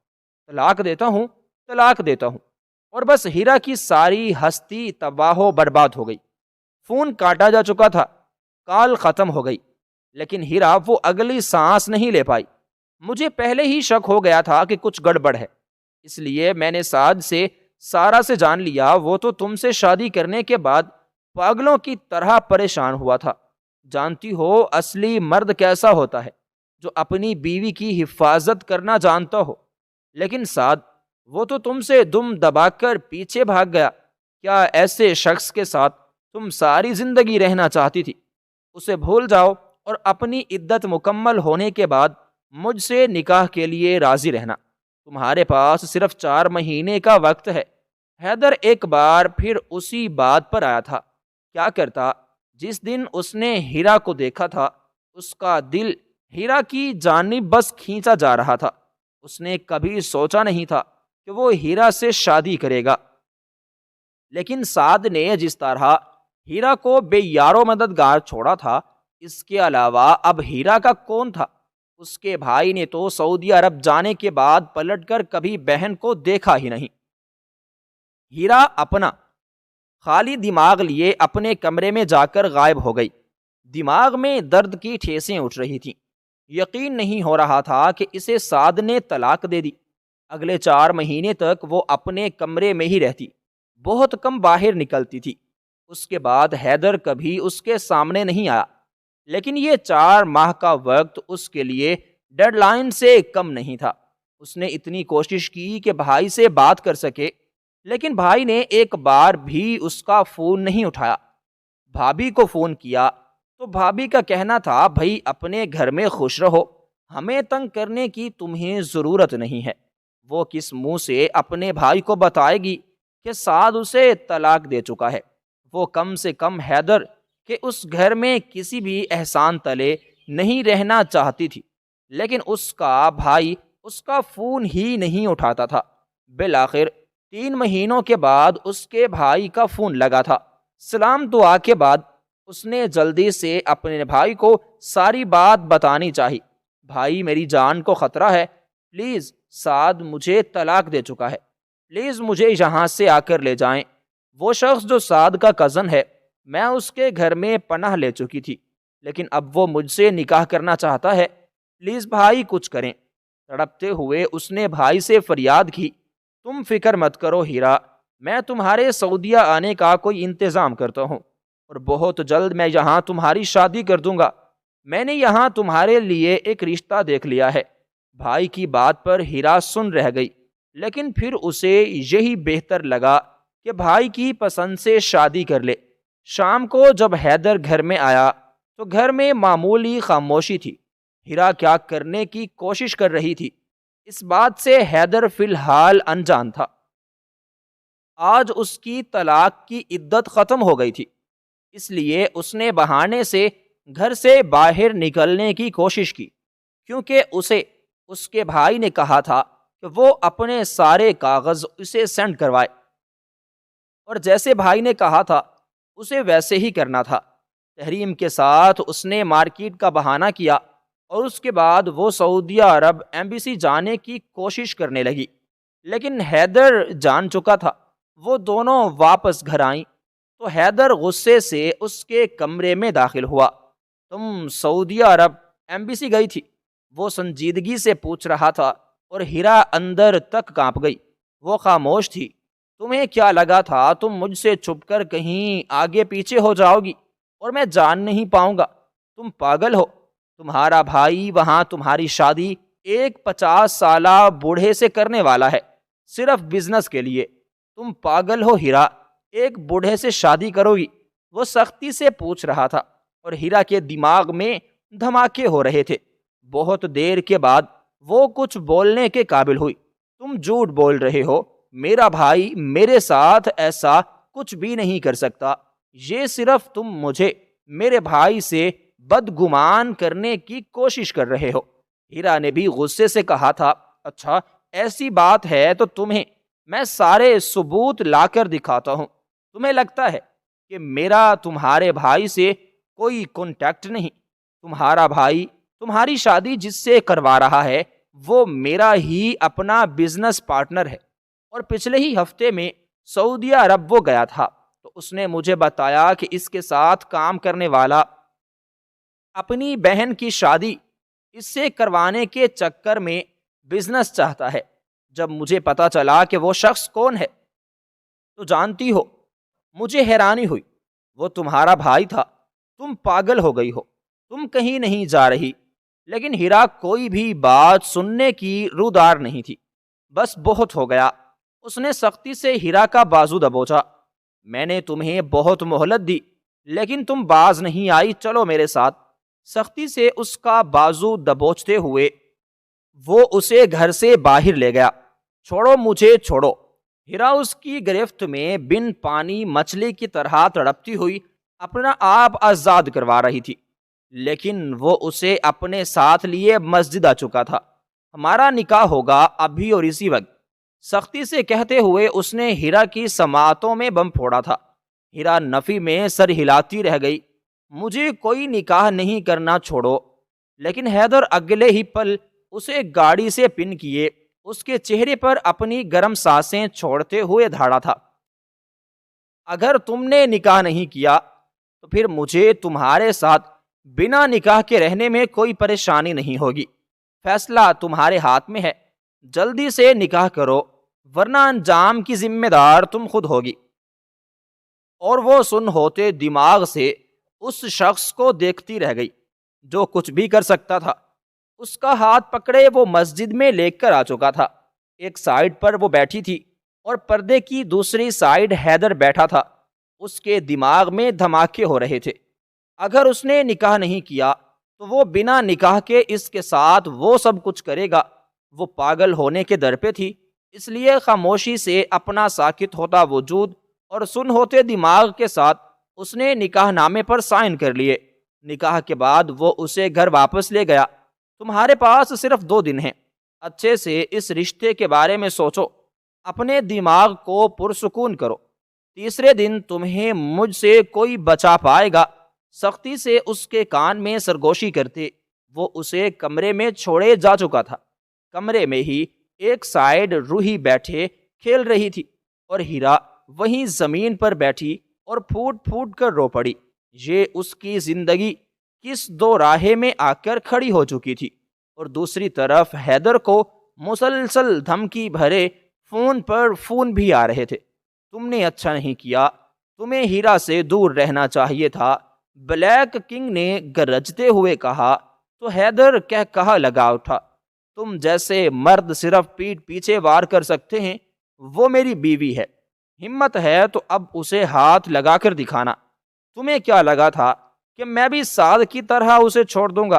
طلاق دیتا ہوں، طلاق دیتا ہوں، اور بس۔ ہیرا کی ساری ہستی تباہ و برباد ہو گئی۔ فون کاٹا جا چکا تھا، کال ختم ہو گئی، لیکن ہیرا وہ اگلی سانس نہیں لے پائی۔ مجھے پہلے ہی شک ہو گیا تھا کہ کچھ گڑبڑ ہے، اس لیے میں نے سارا سے جان لیا۔ وہ تو تم سے شادی کرنے کے بعد پاگلوں کی طرح پریشان ہوا تھا۔ جانتی ہو اصلی مرد کیسا ہوتا ہے؟ جو اپنی بیوی کی حفاظت کرنا جانتا ہو۔ لیکن سعد، وہ تو تم سے دم دبا کر پیچھے بھاگ گیا۔ کیا ایسے شخص کے ساتھ تم ساری زندگی رہنا چاہتی تھی؟ اسے بھول جاؤ اور اپنی عدت مکمل ہونے کے بعد مجھ سے نکاح کے لیے راضی رہنا۔ تمہارے پاس صرف 4 مہینے کا وقت ہے۔ حیدر ایک بار پھر اسی بات پر آیا تھا۔ کیا کرتا؟ جس دن اس نے ہیرا کو دیکھا تھا، اس کا دل ہیرا کی جانب بس کھینچا جا رہا تھا۔ اس نے کبھی سوچا نہیں تھا کہ وہ ہیرا سے شادی کرے گا، لیکن سعد نے جس طرح ہیرا کو بے یار و مددگار چھوڑا تھا، اس کے علاوہ اب ہیرا کا کون تھا؟ اس کے بھائی نے تو سعودی عرب جانے کے بعد پلٹ کر کبھی بہن کو دیکھا ہی نہیں۔ ہیرا اپنا خالی دماغ لیے اپنے کمرے میں جا کر غائب ہو گئی۔ دماغ میں درد کی ٹھیسیں اٹھ رہی تھیں۔ یقین نہیں ہو رہا تھا کہ اسے سعد نے طلاق دے دی۔ اگلے 4 مہینے تک وہ اپنے کمرے میں ہی رہتی، بہت کم باہر نکلتی تھی۔ اس کے بعد حیدر کبھی اس کے سامنے نہیں آیا، لیکن یہ 4 ماہ کا وقت اس کے لیے ڈیڈ لائن سے کم نہیں تھا۔ اس نے اتنی کوشش کی کہ بھائی سے بات کر سکے، لیکن بھائی نے ایک بار بھی اس کا فون نہیں اٹھایا۔ بھابھی کو فون کیا تو بھابھی کا کہنا تھا، بھائی اپنے گھر میں خوش رہو، ہمیں تنگ کرنے کی تمہیں ضرورت نہیں ہے۔ وہ کس منہ سے اپنے بھائی کو بتائے گی کہ سعد اسے طلاق دے چکا ہے؟ وہ کم سے کم حیدر کہ اس گھر میں کسی بھی احسان تلے نہیں رہنا چاہتی تھی، لیکن اس کا بھائی اس کا فون ہی نہیں اٹھاتا تھا۔ بالآخر 3 مہینوں کے بعد اس کے بھائی کا فون لگا تھا۔ سلام دعا کے بعد اس نے جلدی سے اپنے بھائی کو ساری بات بتانی چاہی۔ بھائی، میری جان کو خطرہ ہے، پلیز، سعد مجھے طلاق دے چکا ہے، پلیز مجھے یہاں سے آ کر لے جائیں۔ وہ شخص جو سعد کا کزن ہے، میں اس کے گھر میں پناہ لے چکی تھی، لیکن اب وہ مجھ سے نکاح کرنا چاہتا ہے، پلیز بھائی کچھ کریں۔ تڑپتے ہوئے اس نے بھائی سے فریاد کی، تم فکر مت کرو ہیرا، میں تمہارے سعودیہ آنے کا کوئی انتظام کرتا ہوں، اور بہت جلد میں یہاں تمہاری شادی کر دوں گا۔ میں نے یہاں تمہارے لیے ایک رشتہ دیکھ لیا ہے۔ بھائی کی بات پر ہیرا سن رہ گئی، لیکن پھر اسے یہی بہتر لگا کہ بھائی کی پسند سے شادی کر لے۔ شام کو جب حیدر گھر میں آیا تو گھر میں معمولی خاموشی تھی۔ ہیرا کیا کرنے کی کوشش کر رہی تھی، اس بات سے حیدر فی الحال انجان تھا۔ آج اس کی طلاق کی عدت ختم ہو گئی تھی، اس لیے اس نے بہانے سے گھر سے باہر نکلنے کی کوشش کی، کیونکہ اسے اس کے بھائی نے کہا تھا کہ وہ اپنے سارے کاغذ اسے سینڈ کروائے، اور جیسے بھائی نے کہا تھا اسے ویسے ہی کرنا تھا۔ تحریم کے ساتھ اس نے مارکیٹ کا بہانہ کیا، اور اس کے بعد وہ سعودیہ عرب ایمبیسی جانے کی کوشش کرنے لگی، لیکن حیدر جان چکا تھا۔ وہ دونوں واپس گھر آئیں تو حیدر غصے سے اس کے کمرے میں داخل ہوا۔ تم سعودیہ عرب ایمبیسی گئی تھی؟ وہ سنجیدگی سے پوچھ رہا تھا، اور ہیرا اندر تک کانپ گئی۔ وہ خاموش تھی۔ تمہیں کیا لگا تھا تم مجھ سے چھپ کر کہیں آگے پیچھے ہو جاؤ گی اور میں جان نہیں پاؤں گا؟ تم پاگل ہو۔ تمہارا بھائی وہاں تمہاری شادی ایک 50 سالہ بوڑھے سے کرنے والا ہے، صرف بزنس کے لیے۔ تم پاگل ہو ہیرا، ایک بوڑھے سے شادی کرو گی؟ وہ سختی سے پوچھ رہا تھا اور ہیرا کے دماغ میں دھماکے ہو رہے تھے۔ بہت دیر کے بعد وہ کچھ بولنے کے قابل ہوئی۔ تم جھوٹ بول رہے ہو، میرا بھائی میرے ساتھ ایسا کچھ بھی نہیں کر سکتا۔ یہ صرف تم مجھے میرے بھائی سے بدگمان کرنے کی کوشش کر رہے ہو۔ ہیرا نے بھی غصے سے کہا تھا، اچھا ایسی بات ہے تو تمہیں میں سارے ثبوت لا کر دکھاتا ہوں۔ تمہیں لگتا ہے کہ میرا تمہارے بھائی سے کوئی کانٹیکٹ نہیں؟ تمہارا بھائی تمہاری شادی جس سے کروا رہا ہے وہ میرا ہی اپنا بزنس پارٹنر ہے، اور پچھلے ہی ہفتے میں سعودی عرب وہ گیا تھا تو اس نے مجھے بتایا کہ اس کے ساتھ کام کرنے والا اپنی بہن کی شادی اس سے کروانے کے چکر میں بزنس چاہتا ہے۔ جب مجھے پتا چلا کہ وہ شخص کون ہے تو جانتی ہو مجھے حیرانی ہوئی، وہ تمہارا بھائی تھا۔ تم پاگل ہو گئی ہو، تم کہیں نہیں جا رہی۔ لیکن ہیرا کوئی بھی بات سننے کی رودار نہیں تھی۔ بس بہت ہو گیا، اس نے سختی سے ہیرا کا بازو دبوچا۔ میں نے تمہیں بہت مہلت دی لیکن تم باز نہیں آئی، چلو میرے ساتھ۔ سختی سے اس کا بازو دبوچتے ہوئے وہ اسے گھر سے باہر لے گیا۔ چھوڑو مجھے، چھوڑو۔ ہیرا اس کی گرفت میں بن پانی مچھلی کی طرح تڑپتی ہوئی اپنا آپ آزاد کروا رہی تھی، لیکن وہ اسے اپنے ساتھ لیے مسجد آ چکا تھا۔ ہمارا نکاح ہوگا ابھی اور اسی وقت، سختی سے کہتے ہوئے اس نے ہیرا کی سماعتوں میں بم پھوڑا تھا۔ ہیرا نفی میں سر ہلاتی رہ گئی۔ مجھے کوئی نکاح نہیں کرنا، چھوڑو۔ لیکن حیدر اگلے ہی پل اسے گاڑی سے پن کیے اس کے چہرے پر اپنی گرم سانسیں چھوڑتے ہوئے دھاڑا تھا۔ اگر تم نے نکاح نہیں کیا تو پھر مجھے تمہارے ساتھ بنا نکاح کے رہنے میں کوئی پریشانی نہیں ہوگی۔ فیصلہ تمہارے ہاتھ میں ہے، جلدی سے نکاح کرو ورنہ انجام کی ذمہ دار تم خود ہوگی۔ اور وہ سن ہوتے دماغ سے اس شخص کو دیکھتی رہ گئی جو کچھ بھی کر سکتا تھا۔ اس کا ہاتھ پکڑے وہ مسجد میں لے کر آ چکا تھا۔ ایک سائیڈ پر وہ بیٹھی تھی اور پردے کی دوسری سائیڈ حیدر بیٹھا تھا۔ اس کے دماغ میں دھماکے ہو رہے تھے۔ اگر اس نے نکاح نہیں کیا تو وہ بنا نکاح کے اس کے ساتھ وہ سب کچھ کرے گا۔ وہ پاگل ہونے کے در پہ تھی، اس لیے خاموشی سے اپنا ساکت ہوتا وجود اور سن ہوتے دماغ کے ساتھ اس نے نکاح نامے پر سائن کر لیے۔ نکاح کے بعد وہ اسے گھر واپس لے گیا۔ تمہارے پاس صرف 2 دن ہیں، اچھے سے اس رشتے کے بارے میں سوچو، اپنے دماغ کو پرسکون کرو۔ تیسرے دن تمہیں مجھ سے کوئی بچا پائے گا۔ سختی سے اس کے کان میں سرگوشی کرتے وہ اسے کمرے میں چھوڑے جا چکا تھا۔ کمرے میں ہی ایک سائیڈ روحی بیٹھے کھیل رہی تھی اور ہیرا وہیں زمین پر بیٹھی اور پھوٹ پھوٹ کر رو پڑی۔ یہ اس کی زندگی کس دو راہے میں آ کر کھڑی ہو چکی تھی، اور دوسری طرف حیدر کو مسلسل دھمکی بھرے فون پر فون بھی آ رہے تھے۔ تم نے اچھا نہیں کیا، تمہیں ہیرا سے دور رہنا چاہیے تھا، بلیک کنگ نے گرجتے ہوئے کہا تو حیدر کہا لگا اٹھا، تم جیسے مرد صرف پیٹ پیچھے وار کر سکتے ہیں، وہ میری بیوی ہے، ہمت ہے تو اب اسے ہاتھ لگا کر دکھانا۔ تمہیں کیا لگا تھا کہ میں بھی سعد کی طرح اسے چھوڑ دوں گا؟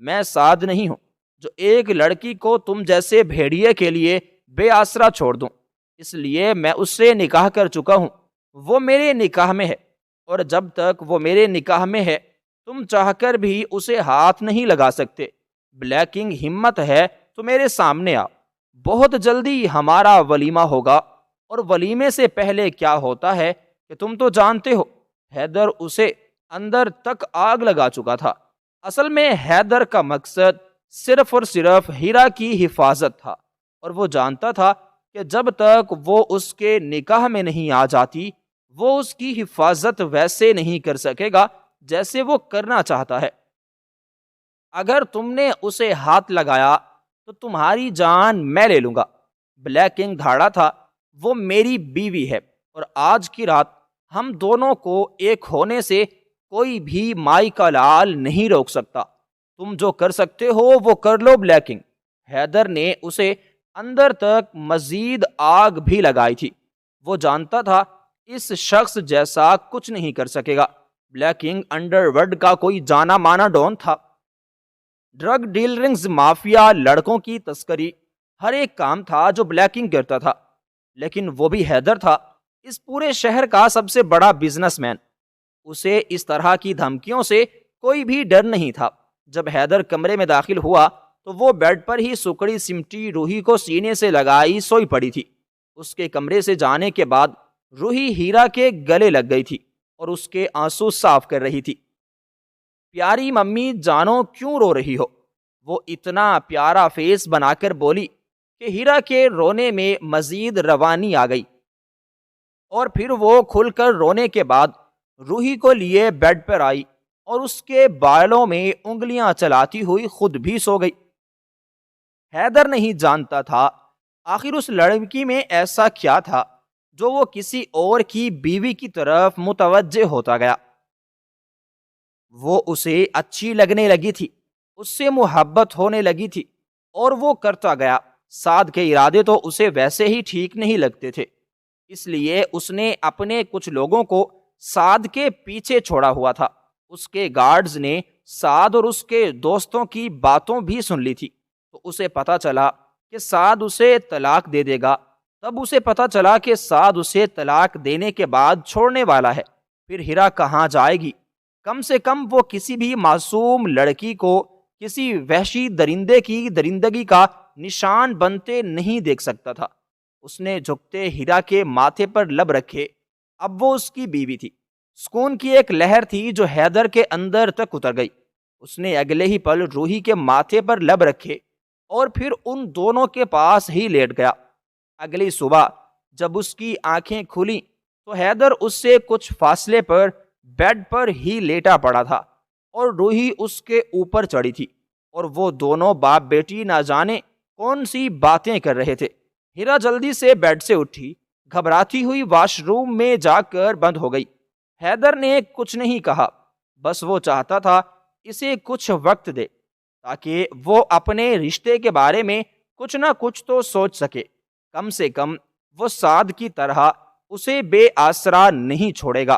میں سعد نہیں ہوں جو ایک لڑکی کو تم جیسے بھیڑیے کے لیے بے آسرا چھوڑ دوں۔ اس لیے میں اس سے نکاح کر چکا ہوں، وہ میرے نکاح میں ہے، اور جب تک وہ میرے نکاح میں ہے تم چاہ کر بھی اسے ہاتھ نہیں لگا سکتے۔ بلیک کنگ ہمت ہے تو میرے سامنے آؤ، بہت جلدی ہمارا ولیمہ ہوگا، اور ولیمے سے پہلے کیا ہوتا ہے کہ تم تو جانتے ہو۔ حیدر اسے اندر تک آگ لگا چکا تھا۔ اصل میں حیدر کا مقصد صرف اور صرف ہیرا کی حفاظت تھا، اور وہ جانتا تھا کہ جب تک وہ اس کے نکاح میں نہیں آ جاتی وہ اس کی حفاظت ویسے نہیں کر سکے گا جیسے وہ کرنا چاہتا ہے۔ اگر تم نے اسے ہاتھ لگایا تو تمہاری جان میں لے لوں گا۔ بلیک کنگ دھاڑا تھا، وہ میری بیوی ہے اور آج کی رات ہم دونوں کو ایک ہونے سے کوئی بھی مائی کا لال نہیں روک سکتا۔ تم جو کر سکتے ہو وہ کر لو بلیک کنگ۔ حیدر نے اسے اندر تک مزید آگ بھی لگائی تھی۔ وہ جانتا تھا اس شخص جیسا کچھ نہیں کر سکے گا۔ بلیک کنگ انڈر ورلڈ کا کوئی جانا مانا ڈون تھا۔ ڈرگ ڈیلرنگز، مافیا، لڑکوں کی تسکری، ہر ایک کام تھا جو بلیک کنگ کرتا تھا۔ لیکن وہ بھی حیدر تھا، اس پورے شہر کا سب سے بڑا بزنس مین۔ اسے اس طرح کی دھمکیوں سے کوئی بھی ڈر نہیں تھا۔ جب حیدر کمرے میں داخل ہوا تو وہ بیڈ پر ہی سکڑی سمٹی روحی کو سینے سے لگائی سوئی پڑی تھی۔ اس کے کمرے سے جانے کے بعد روحی ہیرا کے گلے لگ گئی تھی اور اس کے آنسو صاف کر رہی تھی۔ پیاری ممی جانو کیوں رو رہی ہو؟ وہ اتنا پیارا فیس بنا کر بولی کہ ہیرا کے رونے میں مزید روانی آ گئی، اور پھر وہ کھل کر رونے کے بعد روحی کو لیے بیڈ پر آئی اور اس کے بالوں میں انگلیاں چلاتی ہوئی خود بھی سو گئی۔ حیدر نہیں جانتا تھا آخر اس لڑکی میں ایسا کیا تھا جو وہ کسی اور کی بیوی کی طرف متوجہ ہوتا گیا۔ وہ اسے اچھی لگنے لگی تھی، اس سے محبت ہونے لگی تھی، اور وہ کرتا گیا۔ سعد کے ارادے تو اسے ویسے ہی ٹھیک نہیں لگتے تھے، اس لیے اس نے اپنے کچھ لوگوں کو سعد کے پیچھے چھوڑا ہوا تھا۔ اس کے گارڈز نے سعد اور اس کے دوستوں کی باتوں بھی سن لی تھی، تو اسے پتا چلا کہ سعد اسے طلاق دے دے گا۔ تب اسے پتا چلا کہ سعد اسے طلاق دینے کے بعد چھوڑنے والا ہے۔ پھر ہیرا کہاں جائے گی؟ کم سے کم وہ کسی بھی معصوم لڑکی کو کسی وحشی درندے کی درندگی کا نشان بنتے نہیں دیکھ سکتا تھا۔ اس نے جھکتے ہیرا کے ماتھے پر لب رکھے۔ اب وہ اس کی بیوی تھی۔ سکون کی ایک لہر تھی جو حیدر کے اندر تک اتر گئی۔ اس نے اگلے ہی پل روحی کے ماتھے پر لب رکھے اور پھر ان دونوں کے پاس ہی لیٹ گیا۔ اگلی صبح جب اس کی آنکھیں کھلی تو حیدر اس سے کچھ فاصلے پر بیڈ پر ہی لیٹا پڑا تھا اور روحی اس کے اوپر چڑھی تھی، اور وہ دونوں باپ بیٹی نہ جانے کون سی باتیں کر رہے تھے۔ ہیرا جلدی سے بیڈ سے اٹھی، گھبراتی ہوئی واش روم میں جا کر بند ہو گئی۔ حیدر نے کچھ نہیں کہا، بس وہ چاہتا تھا اسے کچھ وقت دے تاکہ وہ اپنے رشتے کے بارے میں کچھ نہ کچھ تو سوچ سکے۔ کم سے کم وہ سعد کی طرح اسے بے آسرا نہیں چھوڑے گا۔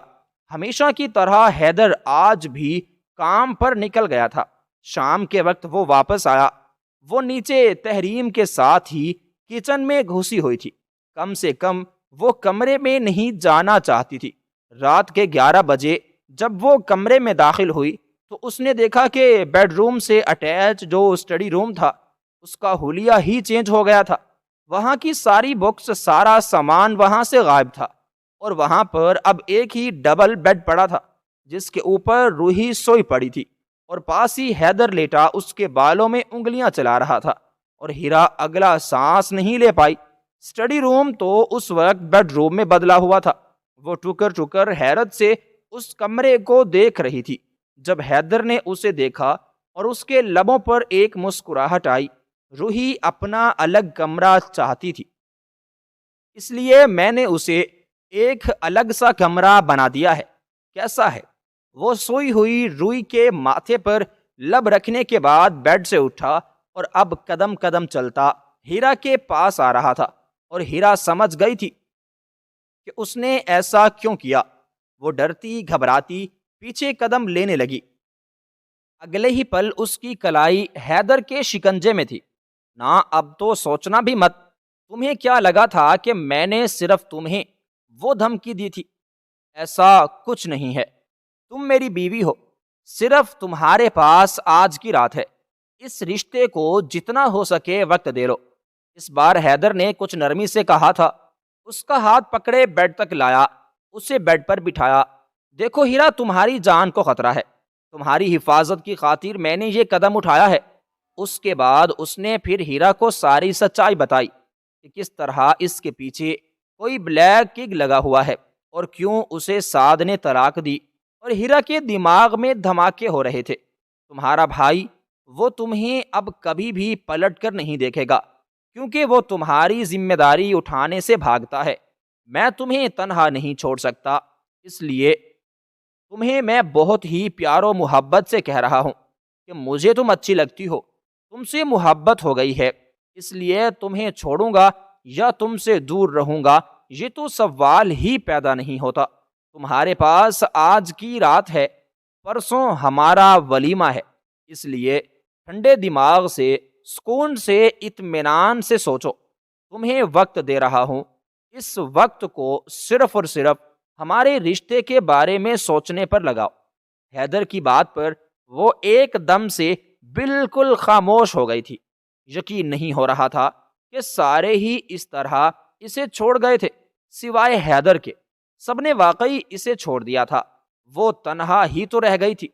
ہمیشہ کی طرح حیدر آج بھی کام پر نکل گیا تھا۔ شام کے وقت وہ واپس آیا۔ وہ نیچے تحریم کے ساتھ ہی کچن میں گھسی ہوئی تھی۔ کم سے کم وہ کمرے میں نہیں جانا چاہتی تھی۔ رات کے 11 بجے جب وہ کمرے میں داخل ہوئی تو اس نے دیکھا کہ بیڈ روم سے اٹیچ جو اسٹڈی روم تھا اس کا حلیہ ہی چینج ہو گیا تھا۔ وہاں کی ساری بکس، سارا سامان وہاں سے غائب تھا، اور وہاں پر اب ایک ہی ڈبل بیڈ پڑا تھا جس کے اوپر روحی سوئی پڑی تھی، اور پاس ہی حیدر لیٹا اس کے بالوں میں انگلیاں چلا رہا تھا، اور ہیرا اگلا سانس نہیں لے پائی۔ اسٹڈی روم تو اس وقت بیڈ روم میں بدلا ہوا تھا۔ وہ ٹکر ٹکر حیرت سے اس کمرے کو دیکھ رہی تھی۔ جب حیدر نے اسے دیکھا اور اس کے لبوں پر ایک مسکراہٹ آئی، روحی اپنا الگ کمرہ چاہتی تھی، اس لیے میں نے اسے ایک الگ سا کمرہ بنا دیا ہے، کیسا ہے؟ وہ سوئی ہوئی روحی کے ماتھے پر لب رکھنے کے بعد بیڈ سے اٹھا اور اب قدم قدم چلتا ہیرا کے پاس آ رہا تھا، اور ہیرا سمجھ گئی تھی کہ اس نے ایسا کیوں کیا۔ وہ ڈرتی گھبراتی پیچھے قدم لینے لگی۔ اگلے ہی پل اس کی کلائی حیدر کے شکنجے میں تھی۔ نہ، اب تو سوچنا بھی مت۔ تمہیں کیا لگا تھا کہ میں نے صرف تمہیں وہ دھمکی دی تھی؟ ایسا کچھ نہیں ہے، تم میری بیوی ہو، صرف تمہارے پاس آج کی رات ہے۔ اس رشتے کو جتنا ہو سکے وقت دے لو۔ اس بار حیدر نے کچھ نرمی سے کہا تھا۔ اس کا ہاتھ پکڑے بیڈ تک لایا، اسے بیڈ پر بٹھایا۔ دیکھو ہیرا، تمہاری جان کو خطرہ ہے، تمہاری حفاظت کی خاطر میں نے یہ قدم اٹھایا ہے۔ اس کے بعد اس نے پھر ہیرا کو ساری سچائی بتائی کہ کس طرح اس کے پیچھے کوئی بلیک کگ لگا ہوا ہے، اور کیوں اسے سعد نے طلاق دی، اور ہیرا کے دماغ میں دھماکے ہو رہے تھے۔ تمہارا بھائی وہ تمہیں اب کبھی بھی پلٹ کر نہیں دیکھے گا، کیونکہ وہ تمہاری ذمہ داری اٹھانے سے بھاگتا ہے۔ میں تمہیں تنہا نہیں چھوڑ سکتا، اس لیے تمہیں میں بہت ہی پیار و محبت سے کہہ رہا ہوں کہ مجھے تم اچھی لگتی ہو، تم سے محبت ہو گئی ہے، اس لیے تمہیں چھوڑوں گا یا تم سے دور رہوں گا یہ تو سوال ہی پیدا نہیں ہوتا۔ تمہارے پاس آج کی رات ہے، پرسوں ہمارا ولیمہ ہے، اس لیے ٹھنڈے دماغ سے، سکون سے، اطمینان سے سوچو۔ تمہیں وقت دے رہا ہوں، اس وقت کو صرف اور صرف ہمارے رشتے کے بارے میں سوچنے پر لگاؤ۔ حیدر کی بات پر وہ ایک دم سے بالکل خاموش ہو گئی تھی۔ یقین نہیں ہو رہا تھا کہ سارے ہی اس طرح اسے چھوڑ گئے تھے سوائے حیدر کے۔ سب نے واقعی اسے چھوڑ دیا تھا، وہ تنہا ہی تو رہ گئی تھی۔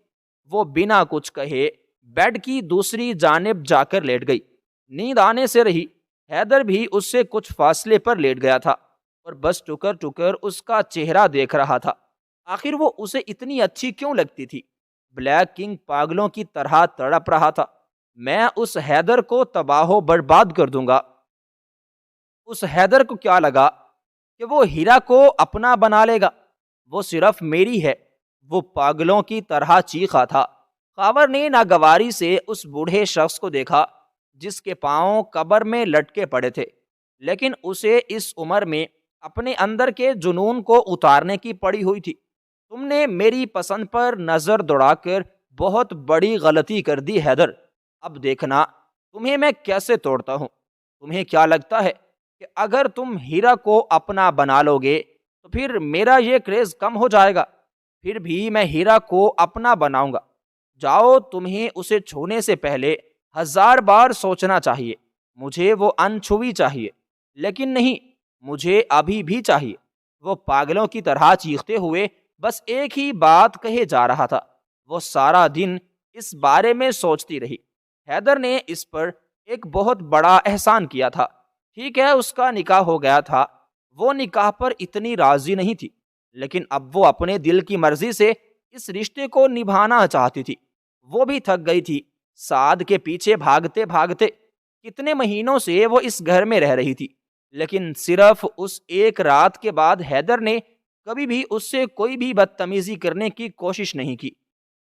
وہ بنا کچھ کہے بیڈ کی دوسری جانب جا کر لیٹ گئی۔ نیند آنے سے رہی، حیدر بھی اس سے کچھ فاصلے پر لیٹ گیا تھا اور بس ٹکر ٹکر اس کا چہرہ دیکھ رہا تھا۔ آخر وہ اسے اتنی اچھی کیوں لگتی تھی؟ بلیک کنگ پاگلوں کی طرح تڑپ رہا تھا۔ میں اس حیدر کو تباہ و برباد کر دوں گا۔ اس حیدر کو کیا لگا کہ وہ ہیرا کو اپنا بنا لے گا؟ وہ صرف میری ہے، وہ پاگلوں کی طرح چیخا تھا۔ خاور نے ناگواری سے اس بوڑھے شخص کو دیکھا جس کے پاؤں قبر میں لٹکے پڑے تھے، لیکن اسے اس عمر میں اپنے اندر کے جنون کو اتارنے کی پڑی ہوئی تھی۔ تم نے میری پسند پر نظر دوڑا کر بہت بڑی غلطی کر دی حیدر۔ اب دیکھنا تمہیں میں کیسے توڑتا ہوں۔ تمہیں کیا لگتا ہے کہ اگر تم ہیرا کو اپنا بنا لو گے تو پھر میرا یہ کریز کم ہو جائے گا؟ پھر بھی میں ہیرا کو اپنا بناؤں گا۔ جاؤ، تمہیں اسے چھونے سے پہلے 1000 بار سوچنا چاہیے۔ مجھے وہ انچھوی چاہیے، لیکن نہیں، مجھے ابھی بھی چاہیے۔ وہ پاگلوں کی طرح چیختے ہوئے بس ایک ہی بات کہے جا رہا تھا۔ وہ سارا دن اس بارے میں سوچتی رہی۔ حیدر نے اس پر ایک بہت بڑا احسان کیا تھا۔ ٹھیک ہے، اس کا نکاح ہو گیا تھا، وہ نکاح پر اتنی راضی نہیں تھی، لیکن اب وہ اپنے دل کی مرضی سے اس رشتے کو نبھانا چاہتی تھی۔ وہ بھی تھک گئی تھی، سعد کے پیچھے بھاگتے بھاگتے۔ کتنے مہینوں سے وہ اس گھر میں رہ رہی تھی، لیکن صرف اس ایک رات کے بعد حیدر نے کبھی بھی اس سے کوئی بھی بدتمیزی کرنے کی کوشش نہیں کی۔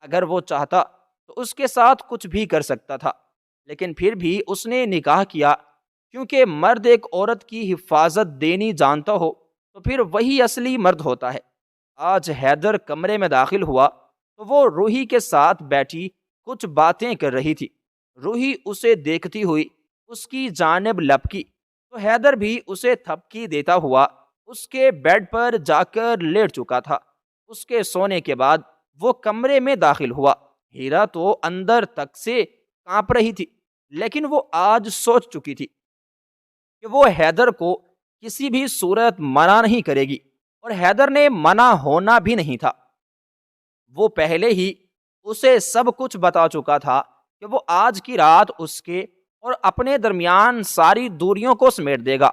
اگر وہ چاہتا تو اس کے ساتھ کچھ بھی کر سکتا تھا، لیکن پھر بھی اس نے نکاح کیا، کیونکہ مرد ایک عورت کی حفاظت دینی جانتا ہو تو پھر وہی اصلی مرد ہوتا ہے۔ آج حیدر کمرے میں داخل ہوا تو وہ روحی کے ساتھ بیٹھی کچھ باتیں کر رہی تھی۔ روحی اسے دیکھتی ہوئی اس کی جانب لپکی تو حیدر بھی اسے تھپکی دیتا ہوا اس کے بیڈ پر جا کر لیٹ چکا تھا۔ اس کے سونے کے بعد وہ کمرے میں داخل ہوا۔ ہیرا تو اندر تک سے کانپ رہی تھی، لیکن وہ آج سوچ چکی تھی کہ وہ حیدر کو کسی بھی صورت منع نہیں کرے گی، اور حیدر نے منع ہونا بھی نہیں تھا۔ وہ پہلے ہی اسے سب کچھ بتا چکا تھا کہ وہ آج کی رات اس کے اور اپنے درمیان ساری دوریوں کو سمیٹ دے گا۔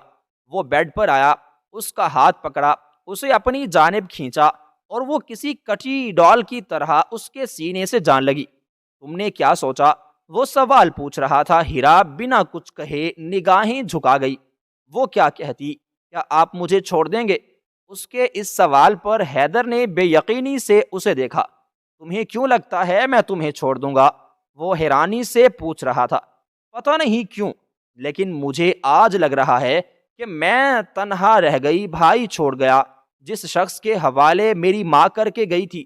وہ بیڈ پر آیا، اس کا ہاتھ پکڑا، اسے اپنی جانب کھینچا اور وہ کسی کٹی ڈال کی طرح اس کے سینے سے جان لگی۔ تم نے کیا سوچا؟ وہ سوال پوچھ رہا تھا۔ ہیرا بنا کچھ کہے نگاہیں جھکا گئی۔ وہ کیا کہتی؟ کیا آپ مجھے چھوڑ دیں گے؟ اس کے اس سوال پر حیدر نے بے یقینی سے اسے دیکھا۔ تمہیں کیوں لگتا ہے میں تمہیں چھوڑ دوں گا؟ وہ حیرانی سے پوچھ رہا تھا۔ پتہ نہیں کیوں، لیکن مجھے آج لگ رہا ہے کہ میں تنہا رہ گئی، بھائی چھوڑ گیا، جس شخص کے حوالے میری ماں کر کے گئی تھی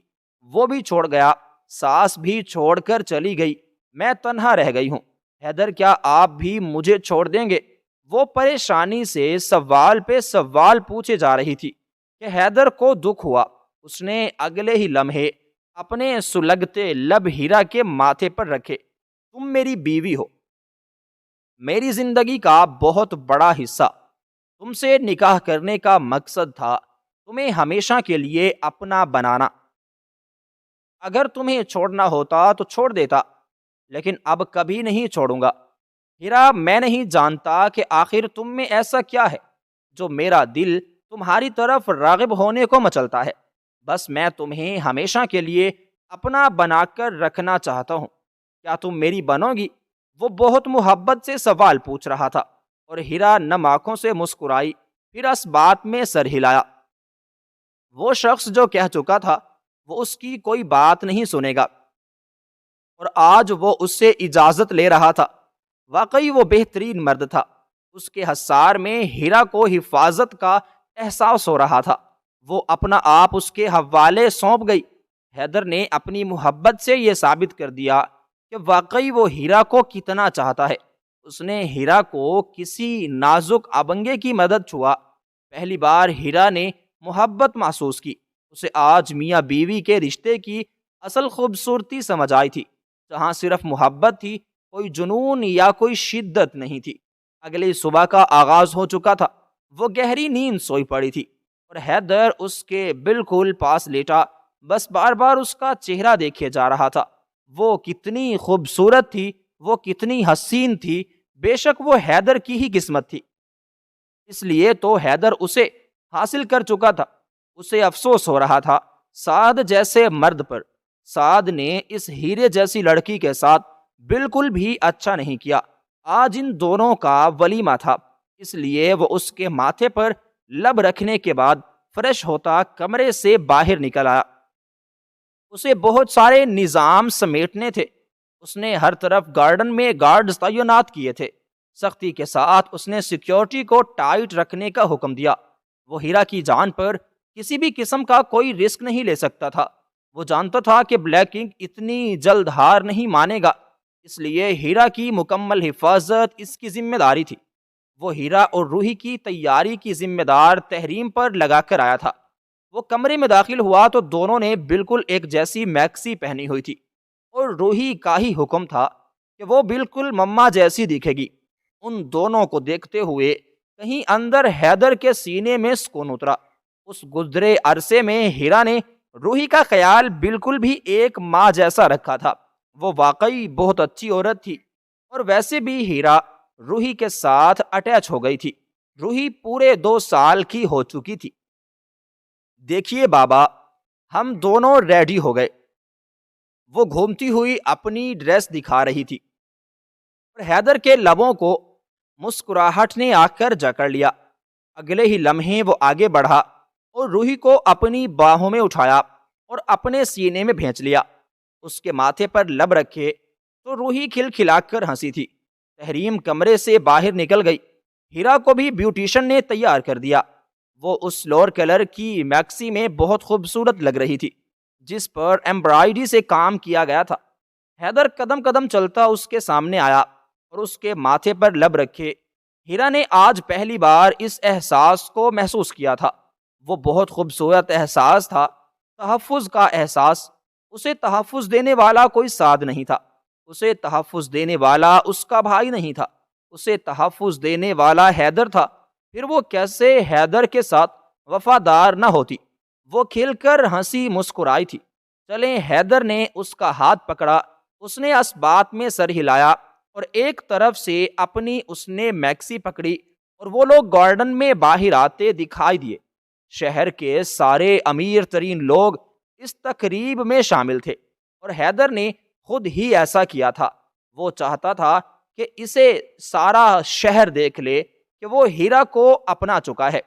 وہ بھی چھوڑ گیا، ساس بھی چھوڑ کر چلی گئی، میں تنہا رہ گئی ہوں۔ حیدر، کیا آپ بھی مجھے چھوڑ دیں گے؟ وہ پریشانی سے سوال پہ سوال پوچھے جا رہی تھی کہ حیدر کو دکھ ہوا۔ اس نے اگلے ہی لمحے اپنے سلگتے لب ہیرا کے ماتھے پر رکھے۔ تم میری بیوی ہو، میری زندگی کا بہت بڑا حصہ۔ تم سے نکاح کرنے کا مقصد تھا تمہیں ہمیشہ کے لیے اپنا بنانا۔ اگر تمہیں چھوڑنا ہوتا تو چھوڑ دیتا، لیکن اب کبھی نہیں چھوڑوں گا۔ ہیرا، میں نہیں جانتا کہ آخر تم میں ایسا کیا ہے جو میرا دل تمہاری طرف راغب ہونے کو مچلتا ہے۔ بس میں تمہیں ہمیشہ کے لیے اپنا بنا کر رکھنا چاہتا ہوں۔ کیا تم میری بنو گی؟ وہ بہت محبت سے سوال پوچھ رہا تھا، اور ہیرا نم آنکھوں سے مسکرائی، پھر اس بات میں سر ہلایا۔ وہ شخص جو کہہ چکا تھا وہ اس کی کوئی بات نہیں سنے گا، اور آج وہ اس سے اجازت لے رہا تھا۔ واقعی وہ بہترین مرد تھا۔ اس کے حصار میں ہیرا کو حفاظت کا احساس ہو رہا تھا۔ وہ اپنا آپ اس کے حوالے سونپ گئی۔ حیدر نے اپنی محبت سے یہ ثابت کر دیا کہ واقعی وہ ہیرا کو کتنا چاہتا ہے۔ اس نے ہیرا کو کسی نازک آبنگے کی مدد چھوا۔ پہلی بار ہیرا نے محبت محسوس کی۔ اسے آج میاں بیوی کے رشتے کی اصل خوبصورتی سمجھ آئی تھی، جہاں صرف محبت تھی، کوئی جنون یا کوئی شدت نہیں تھی۔ اگلی صبح کا آغاز ہو چکا تھا۔ وہ گہری نیند سوئی پڑی تھی، اور حیدر اس کے بالکل پاس لیٹا، بس بار بار اس کا چہرہ دیکھے جا رہا تھا۔ وہ کتنی خوبصورت تھی، وہ کتنی حسین تھی، بے شک وہ حیدر کی ہی قسمت تھی، اس لیے تو حیدر اسے حاصل کر چکا تھا۔ اسے افسوس ہو رہا تھا سعد جیسے مرد پر۔ سعد نے اس ہیرے جیسی لڑکی کے ساتھ بالکل بھی اچھا نہیں کیا۔ آج ان دونوں کا ولیمہ تھا، اس لیے وہ اس کے ماتھے پر لب رکھنے کے بعد فریش ہوتا کمرے سے باہر نکل آیا۔ اسے بہت سارے نظام سمیٹنے تھے۔ اس نے ہر طرف گارڈن میں گارڈز تعینات کیے تھے۔ سختی کے ساتھ اس نے سیکیورٹی کو ٹائٹ رکھنے کا حکم دیا۔ وہ ہیرا کی جان پر کسی بھی قسم کا کوئی رسک نہیں لے سکتا تھا۔ وہ جانتا تھا کہ بلیک کنگ اتنی جلد ہار نہیں مانے گا، اس لیے ہیرا کی مکمل حفاظت اس کی ذمہ داری تھی۔ وہ ہیرا اور روحی کی تیاری کی ذمہ دار تحریم پر لگا کر آیا تھا۔ وہ کمرے میں داخل ہوا تو دونوں نے بالکل ایک جیسی میکسی پہنی ہوئی تھی، اور روحی کا ہی حکم تھا کہ وہ بالکل مما جیسی دکھے گی۔ ان دونوں کو دیکھتے ہوئے کہیں اندر حیدر کے سینے میں سکون اترا۔ اس گزرے عرصے میں ہیرا نے روحی کا خیال بالکل بھی ایک ماں جیسا رکھا تھا۔ وہ واقعی بہت اچھی عورت تھی، اور ویسے بھی ہیرا روحی کے ساتھ اٹیچ ہو گئی تھی۔ روحی پورے 2 سال کی ہو چکی تھی۔ دیکھیے بابا، ہم دونوں ریڈی ہو گئے۔ وہ گھومتی ہوئی اپنی ڈریس دکھا رہی تھی، اور حیدر کے لبوں کو مسکراہٹ نے آ کر جکڑ لیا۔ اگلے ہی لمحے وہ آگے بڑھا اور روحی کو اپنی باہوں میں اٹھایا اور اپنے سینے میں بھینچ لیا۔ اس کے ماتھے پر لب رکھے تو روحی کھلکھلا کر ہنسی تھی۔ تحریم کمرے سے باہر نکل گئی۔ ہیرا کو بھی بیوٹیشن نے تیار کر دیا۔ وہ اس لور کلر کی میکسی میں بہت خوبصورت لگ رہی تھی، جس پر ایمبرائڈری سے کام کیا گیا تھا۔ حیدر قدم قدم چلتا اس کے سامنے آیا اور اس کے ماتھے پر لب رکھے۔ ہیرا نے آج پہلی بار اس احساس کو محسوس کیا تھا۔ وہ بہت خوبصورت احساس تھا، تحفظ کا احساس۔ اسے تحفظ دینے والا کوئی سعد نہیں تھا، اسے تحفظ دینے والا اس کا بھائی نہیں تھا، اسے تحفظ دینے والا حیدر تھا۔ پھر وہ کیسے حیدر کے ساتھ وفادار نہ ہوتی؟ وہ کھل کر ہنسی مسکرائی تھی۔ چلیں، حیدر نے اس کا ہاتھ پکڑا۔ اس نے اس بات میں سر ہلایا اور ایک طرف سے اپنی اس نے میکسی پکڑی، اور وہ لوگ گارڈن میں باہر آتے دکھائی دیے۔ شہر کے سارے امیر ترین لوگ اس تقریب میں شامل تھے، اور حیدر نے خود ہی ایسا کیا تھا۔ وہ چاہتا تھا کہ اسے سارا شہر دیکھ لے کہ وہ ہیرا کو اپنا چکا ہے۔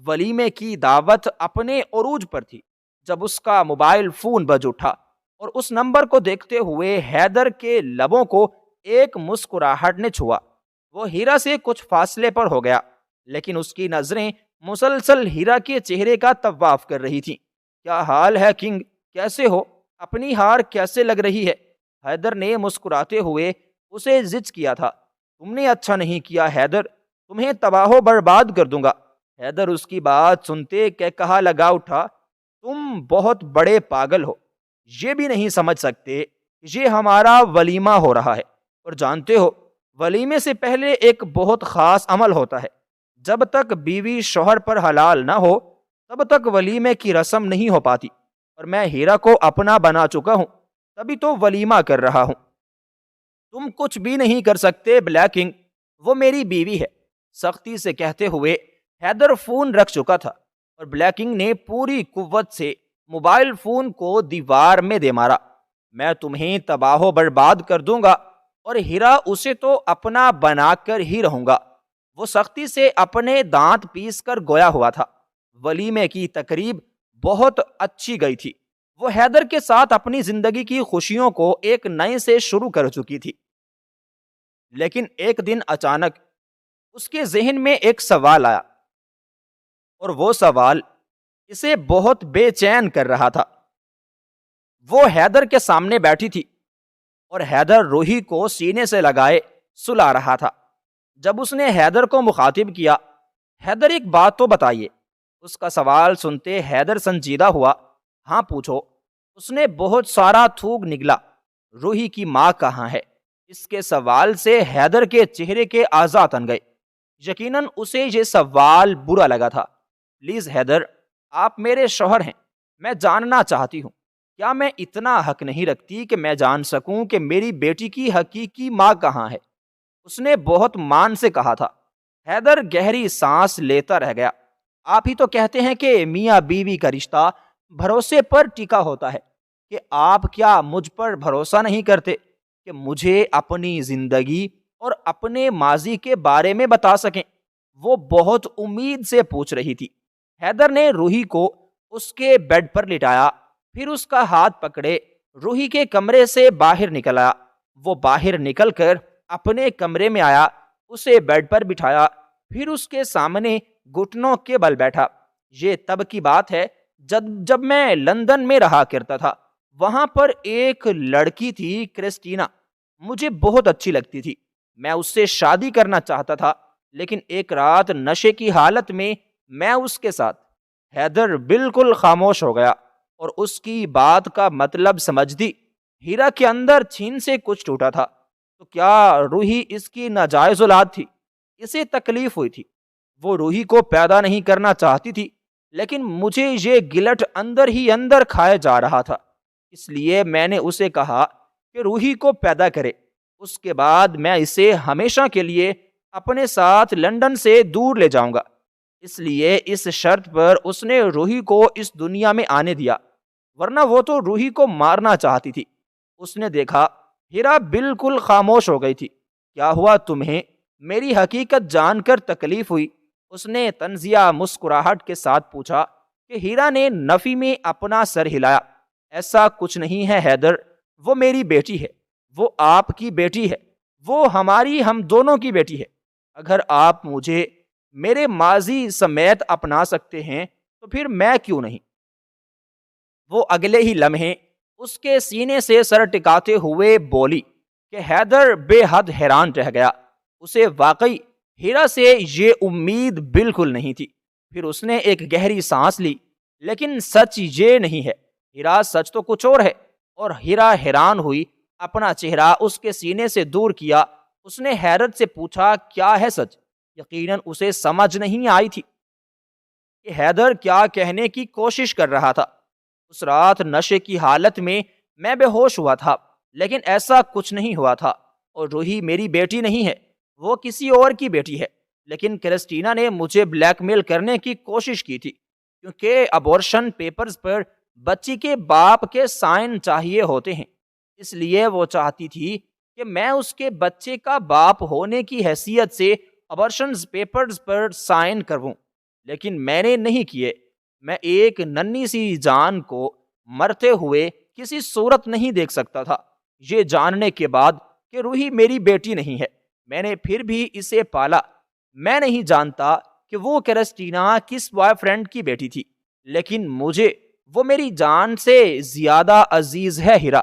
ولیمے کی دعوت اپنے عروج پر تھی جب اس کا موبائل فون بج اٹھا، اور اس نمبر کو دیکھتے ہوئے حیدر کے لبوں کو ایک مسکراہٹ نے چھوا۔ وہ ہیرا سے کچھ فاصلے پر ہو گیا، لیکن اس کی نظریں مسلسل ہیرا کے چہرے کا طواف کر رہی تھیں۔ کیا حال ہے کنگ؟ کیسے ہو؟ اپنی ہار کیسے لگ رہی ہے؟ حیدر نے مسکراتے ہوئے اسے زج کیا تھا۔ تم نے اچھا نہیں کیا حیدر، تمہیں تباہ و برباد کر دوں گا۔ حیدر اس کی بات سنتے کہ کہا لگا اٹھا، تم بہت بڑے پاگل ہو، یہ بھی نہیں سمجھ سکتے یہ ہمارا ولیمہ ہو رہا ہے، اور جانتے ہو ولیمے سے پہلے ایک بہت خاص عمل ہوتا ہے۔ جب تک بیوی شوہر پر حلال نہ ہو تب تک ولیمے کی رسم نہیں ہو پاتی، اور میں ہیرا کو اپنا بنا چکا ہوں، تبھی تو ولیمہ کر رہا ہوں۔ تم کچھ بھی نہیں کر سکتے بلیک کنگ، وہ میری بیوی ہے، سختی سے کہتے ہوئے حیدر فون رکھ چکا تھا، اور بلیک کنگ نے پوری قوت سے موبائل فون کو دیوار میں دے مارا۔ میں تمہیں تباہ و برباد کر دوں گا، اور ہیرا اسے تو اپنا بنا کر ہی رہوں گا۔ وہ سختی سے اپنے دانت پیس کر گویا ہوا تھا۔ ولیمے کی تقریب بہت اچھی گئی تھی۔ وہ حیدر کے ساتھ اپنی زندگی کی خوشیوں کو ایک نئے سے شروع کر چکی تھی، لیکن ایک دن اچانک اس کے ذہن میں ایک سوال آیا، اور وہ سوال اسے بہت بے چین کر رہا تھا۔ وہ حیدر کے سامنے بیٹھی تھی اور حیدر روحی کو سینے سے لگائے سلا رہا تھا۔ جب اس نے حیدر کو مخاطب کیا، حیدر ایک بات تو بتائیے۔ اس کا سوال سنتے حیدر سنجیدہ ہوا۔ ہاں پوچھو۔ اس نے بہت سارا تھوک نگلا۔ روحی کی ماں کہاں ہے؟ اس کے سوال سے حیدر کے چہرے کے اعضاء تن گئے۔ یقیناً اسے یہ سوال برا لگا تھا۔ پلیز حیدر، آپ میرے شوہر ہیں، میں جاننا چاہتی ہوں، کیا میں اتنا حق نہیں رکھتی کہ میں جان سکوں کہ میری بیٹی کی حقیقی ماں کہاں ہے؟ اس نے بہت مان سے کہا تھا۔ حیدر گہری سانس لیتا رہ گیا۔ آپ ہی تو کہتے ہیں کہ میاں بیوی کا رشتہ بھروسے پر ٹکا ہوتا ہے، کہ آپ کیا مجھ پر بھروسہ نہیں کرتے کہ مجھے اپنی زندگی اور اپنے ماضی کے بارے میں بتا سکیں؟ وہ بہت امید سے پوچھ رہی تھی۔ حیدر نے روحی کو اس کے بیڈ پر لٹایا، پھر اس کا ہاتھ پکڑے روحی کے کمرے سے باہر نکل آیا۔ وہ باہر نکل کر اپنے کمرے میں آیا، اسے بیڈ پر بٹھایا، پھر اس کے سامنے گھٹنوں کے بل بیٹھا۔ یہ تب کی بات ہے جب میں لندن میں رہا کرتا تھا۔ وہاں پر ایک لڑکی تھی، کرسٹینا، مجھے بہت اچھی لگتی تھی۔ میں اس سے شادی کرنا چاہتا تھا، لیکن ایک رات نشے کی حالت میں اس کے ساتھ۔ حیدر بالکل خاموش ہو گیا اور اس کی بات کا مطلب سمجھ دی۔ ہیرا کے اندر چھین سے کچھ ٹوٹا تھا۔ تو کیا روحی اس کی ناجائز اولاد تھی؟ اسے تکلیف ہوئی تھی۔ وہ روحی کو پیدا نہیں کرنا چاہتی تھی، لیکن مجھے یہ گلٹ اندر ہی اندر کھائے جا رہا تھا۔ اس لیے میں نے اسے کہا کہ روحی کو پیدا کرے۔ اس کے بعد میں اسے ہمیشہ کے لیے اپنے ساتھ لندن سے دور لے جاؤں گا۔ اس لیے اس شرط پر اس نے روحی کو اس دنیا میں آنے دیا، ورنہ وہ تو روحی کو مارنا چاہتی تھی۔ اس نے دیکھا ہیرا بالکل خاموش ہو گئی تھی۔ کیا ہوا تمہیں؟ میری حقیقت جان کر تکلیف ہوئی؟ اس نے طنزیہ مسکراہٹ کے ساتھ پوچھا کہ ہیرا نے نفی میں اپنا سر ہلایا۔ ایسا کچھ نہیں ہے حیدر، وہ میری بیٹی ہے، وہ آپ کی بیٹی ہے، وہ ہم دونوں کی بیٹی ہے۔ اگر آپ مجھے میرے ماضی سمیت اپنا سکتے ہیں تو پھر میں کیوں نہیں؟ وہ اگلے ہی لمحے اس کے سینے سے سر ٹکاتے ہوئے بولی کہ حیدر بے حد حیران رہ گیا۔ اسے واقعی ہیرا سے یہ امید بالکل نہیں تھی۔ پھر اس نے ایک گہری سانس لی۔ لیکن سچ یہ نہیں ہے ہیرا، سچ تو کچھ اور ہے۔ اور ہیرا حیران ہوئی، اپنا چہرہ اس کے سینے سے دور کیا۔ اس نے حیرت سے پوچھا، کیا ہے سچ؟ یقیناً اسے سمجھ نہیں آئی تھی کہ حیدر کیا کہنے کی کوشش کر رہا تھا۔ اس رات نشے کی حالت میں بے ہوش ہوا تھا، لیکن ایسا کچھ نہیں ہوا تھا۔ اور روحی میری بیٹی نہیں ہے، وہ کسی اور کی بیٹی ہے۔ لیکن کرسٹینا نے مجھے بلیک میل کرنے کی کوشش کی تھی، کیونکہ ابورشن پیپرز پر بچی کے باپ کے سائن چاہیے ہوتے ہیں۔ اس لیے وہ چاہتی تھی کہ میں اس کے بچے کا باپ ہونے کی حیثیت سے ابورشن پیپرز پر سائن کروں، لیکن میں نے نہیں کیے۔ میں ایک ننھی سی جان کو مرتے ہوئے کسی صورت نہیں دیکھ سکتا تھا۔ یہ جاننے کے بعد کہ روحی میری بیٹی نہیں ہے، میں نے پھر بھی اسے پالا۔ میں نہیں جانتا کہ وہ کرسٹینا کس بوائے فرینڈ کی بیٹی تھی، لیکن مجھے وہ میری جان سے زیادہ عزیز ہے ہیرا۔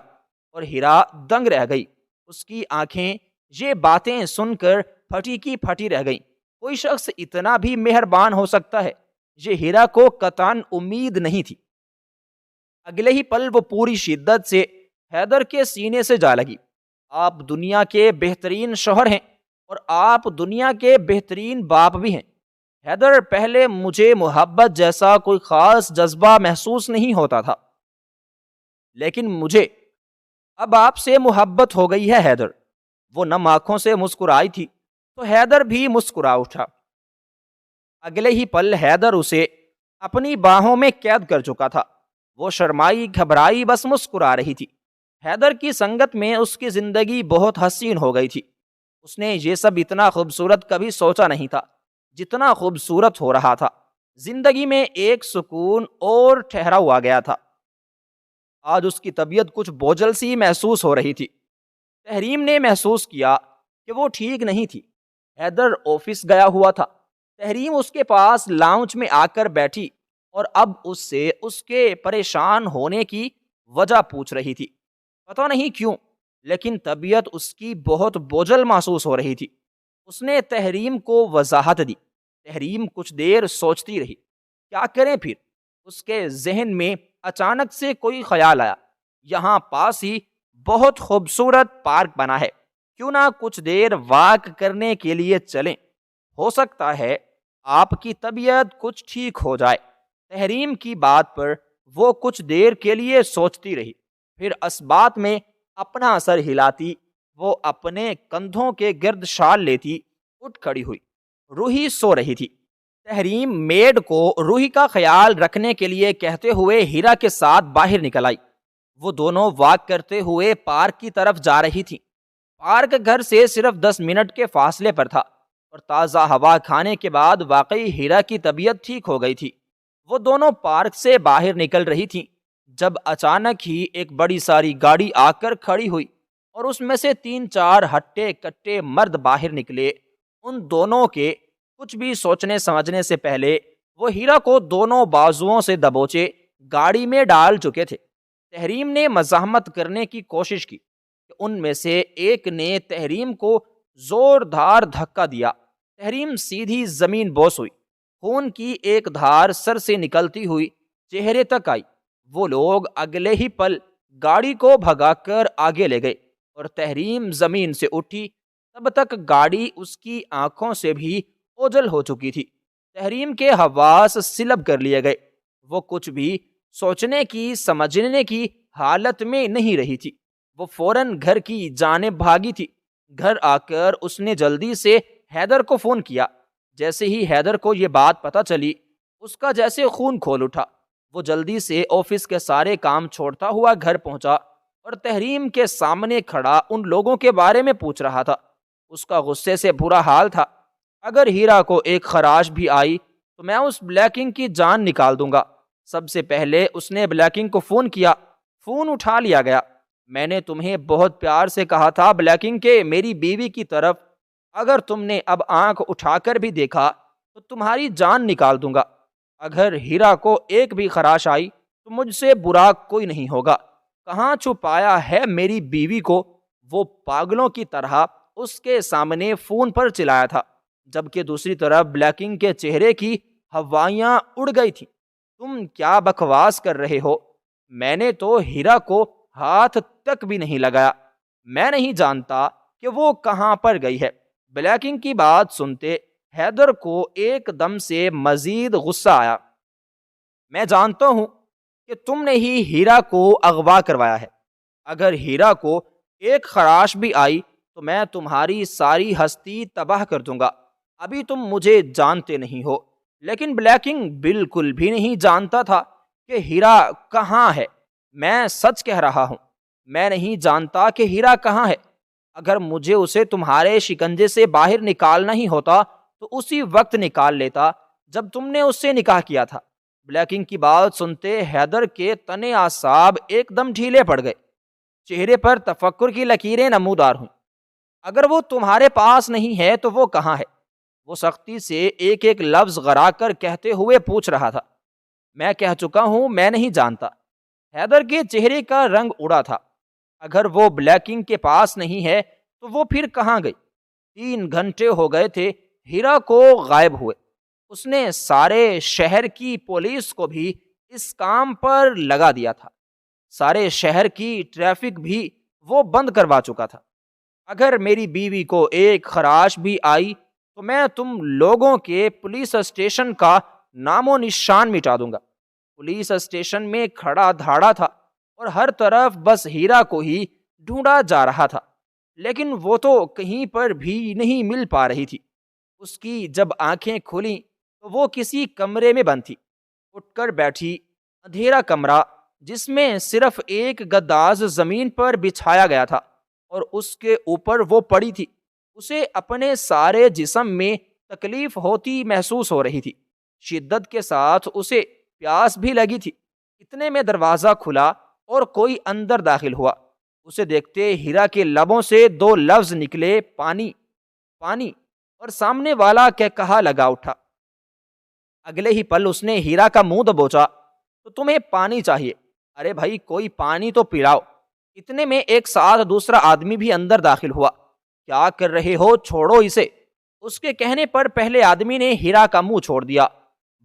اور ہیرا دنگ رہ گئی۔ اس کی آنکھیں یہ باتیں سن کر پھٹی کی پھٹی رہ گئیں۔ کوئی شخص اتنا بھی مہربان ہو سکتا ہے؟ یہ ہیرا کو قطعاً امید نہیں تھی۔ اگلے ہی پل وہ پوری شدت سے حیدر کے سینے سے جا لگی۔ آپ دنیا کے بہترین شوہر ہیں اور آپ دنیا کے بہترین باپ بھی ہیں حیدر۔ پہلے مجھے محبت جیسا کوئی خاص جذبہ محسوس نہیں ہوتا تھا، لیکن مجھے اب آپ سے محبت ہو گئی ہے حیدر۔ وہ نم آنکھوں سے مسکرائی تھی تو حیدر بھی مسکرا اٹھا۔ اگلے ہی پل حیدر اسے اپنی باہوں میں قید کر چکا تھا۔ وہ شرمائی گھبرائی بس مسکرا رہی تھی۔ حیدر کی سنگت میں اس کی زندگی بہت حسین ہو گئی تھی۔ اس نے یہ سب اتنا خوبصورت کبھی سوچا نہیں تھا جتنا خوبصورت ہو رہا تھا۔ زندگی میں ایک سکون اور ٹھہراؤ آ گیا تھا۔ آج اس کی طبیعت کچھ بوجھل سی محسوس ہو رہی تھی۔ تحریم نے محسوس کیا کہ وہ ٹھیک نہیں تھی۔ حیدر آفس گیا ہوا تھا۔ تحریم اس کے پاس لاؤنج میں آ کر بیٹھی اور اب اس سے اس کے پریشان ہونے کی وجہ پوچھ رہی تھی۔ پتہ نہیں کیوں لیکن طبیعت اس کی بہت بوجھل محسوس ہو رہی تھی۔ اس نے تحریم کو وضاحت دی۔ تحریم کچھ دیر سوچتی رہی، کیا کریں پھر؟ اس کے ذہن میں اچانک سے کوئی خیال آیا، یہاں پاس ہی بہت خوبصورت پارک بنا ہے، کیوں نہ کچھ دیر واک کرنے کے لیے چلیں؟ ہو سکتا ہے آپ کی طبیعت کچھ ٹھیک ہو جائے۔ تحریم کی بات پر وہ کچھ دیر کے لیے سوچتی رہی، پھر اسبات میں اپنا سر ہلاتی وہ اپنے کندھوں کے گرد شال لیتی اٹھ کھڑی ہوئی۔ روحی سو رہی تھی۔ تحریم میڈ کو روحی کا خیال رکھنے کے لیے کہتے ہوئے ہیرا کے ساتھ باہر نکل آئی۔ وہ دونوں واک کرتے ہوئے پارک کی طرف جا رہی تھی۔ پارک گھر سے صرف 10 منٹ کے فاصلے پر تھا اور تازہ ہوا کھانے کے بعد واقعی ہیرا کی طبیعت ٹھیک ہو گئی تھی۔ وہ دونوں پارک سے باہر نکل رہی تھیں جب اچانک ہی ایک بڑی ساری گاڑی آ کر کھڑی ہوئی اور اس میں سے 3-4 ہٹے کٹے مرد باہر نکلے۔ ان دونوں کے کچھ بھی سوچنے سمجھنے سے پہلے وہ ہیرا کو دونوں بازوؤں سے دبوچے گاڑی میں ڈال چکے تھے۔ تحریم نے مزاحمت کرنے کی کوشش کی کہ ان میں سے ایک نے تحریم کو زوردار دھکا دیا۔ تحریم سیدھی زمین بوس ہوئی۔ خون کی ایک دھار سر سے نکلتی ہوئی چہرے تک آئی۔ وہ لوگ اگلے ہی پل گاڑی کو بھگا کر آگے لے گئے اور تحریم زمین سے اٹھی تب تک گاڑی اس کی آنکھوں سے بھی اوجھل ہو چکی تھی۔ تحریم کے حواس سلب کر لیے گئے۔ وہ کچھ بھی سوچنے کی سمجھنے کی حالت میں نہیں رہی تھی۔ وہ فوراً گھر کی جانب بھاگی تھی۔ گھر آ کر اس نے جلدی سے حیدر کو فون کیا۔ جیسے ہی حیدر کو یہ بات پتہ چلی اس کا جیسے خون کھول اٹھا۔ وہ جلدی سے آفس کے سارے کام چھوڑتا ہوا گھر پہنچا اور تحریم کے سامنے کھڑا ان لوگوں کے بارے میں پوچھ رہا تھا۔ اس کا غصے سے برا حال تھا۔ اگر ہیرا کو ایک خراش بھی آئی تو میں اس بلیکنگ کی جان نکال دوں گا۔ سب سے پہلے اس نے بلیکنگ کو فون کیا۔ فون اٹھا لیا گیا۔ میں نے تمہیں بہت پیار سے کہا تھا بلیکنگ کے میری بیوی کی طرف اگر تم نے اب آنکھ اٹھا کر بھی دیکھا تو تمہاری جان نکال دوں گا۔ اگر ہیرا کو ایک بھی خراش آئی تو مجھ سے برا کوئی نہیں ہوگا۔ کہاں چھپایا ہے میری بیوی کو؟ وہ پاگلوں کی طرح اس کے سامنے فون پر چلایا تھا، جبکہ دوسری طرف بلیکنگ کے چہرے کی ہوائیاں اڑ گئی تھی۔ تم کیا بکواس کر رہے ہو؟ میں نے تو ہیرا کو ہاتھ تک بھی نہیں لگایا۔ میں نہیں جانتا کہ وہ کہاں پر گئی ہے۔ بلیکنگ کی بات سنتے حیدر کو ایک دم سے مزید غصہ آیا۔ میں جانتا ہوں کہ تم نے ہی ہیرا کو اغوا کروایا ہے۔ اگر ہیرا کو ایک خراش بھی آئی تو میں تمہاری ساری ہستی تباہ کر دوں گا۔ ابھی تم مجھے جانتے نہیں ہو، لیکن بلیکنگ بالکل بھی نہیں جانتا تھا کہ ہیرا کہاں ہے۔ میں سچ کہہ رہا ہوں، میں نہیں جانتا کہ ہیرا کہاں ہے۔ اگر مجھے اسے تمہارے شکنجے سے باہر نکالنا ہی ہوتا تو اسی وقت نکال لیتا جب تم نے اس سے نکاح کیا تھا۔ بلیکنگ کی بات سنتے حیدر کے تنے اعصاب ایک دم ڈھیلے پڑ گئے۔ چہرے پر تفکر کی لکیریں نمودار ہوئیں۔ اگر وہ تمہارے پاس نہیں ہے تو وہ کہاں ہے؟ وہ سختی سے ایک ایک لفظ غرا کر کہتے ہوئے پوچھ رہا تھا۔ میں کہہ چکا ہوں میں نہیں جانتا۔ حیدر کے چہرے کا رنگ اڑا تھا۔ اگر وہ بلیکنگ کے پاس نہیں ہے تو وہ پھر کہاں گئی؟ 3 گھنٹے ہو گئے تھے ہیرا کو غائب ہوئے۔ اس نے سارے شہر کی پولیس کو بھی اس کام پر لگا دیا تھا۔ سارے شہر کی ٹریفک بھی وہ بند کروا چکا تھا۔ اگر میری بیوی کو ایک خراش بھی آئی تو میں تم لوگوں کے پولیس اسٹیشن کا نام و نشان مٹا دوں گا۔ پولیس اسٹیشن میں کھڑا دھاڑا تھا اور ہر طرف بس ہیرا کو ہی ڈھونڈا جا رہا تھا، لیکن وہ تو کہیں پر بھی نہیں مل پا رہی تھی۔ اس کی جب آنکھیں کھلیں تو وہ کسی کمرے میں بند تھی۔ اٹھ کر بیٹھی۔ اندھیرا کمرہ، جس میں صرف ایک گداز زمین پر بچھایا گیا تھا اور اس کے اوپر وہ پڑی تھی، اسے اپنے سارے جسم میں تکلیف ہوتی محسوس ہو رہی تھی۔ شدت کے ساتھ اسے پیاس بھی لگی تھی۔ اتنے میں دروازہ کھلا اور کوئی اندر داخل ہوا۔ اسے دیکھتے ہیرا کے لبوں سے دو لفظ نکلے، پانی پانی، اور سامنے والا کہا لگا اٹھا۔ اگلے ہی پل اس نے ہیرا کا منہ دبوچا، تو تمہیں پانی چاہیے؟ ارے بھائی کوئی پانی تو پلاؤ۔ اتنے میں ایک ساتھ دوسرا آدمی بھی اندر داخل ہوا۔ کیا کر رہے ہو، چھوڑو اسے۔ اس کے کہنے پر پہلے آدمی نے ہیرا کا منہ چھوڑ دیا۔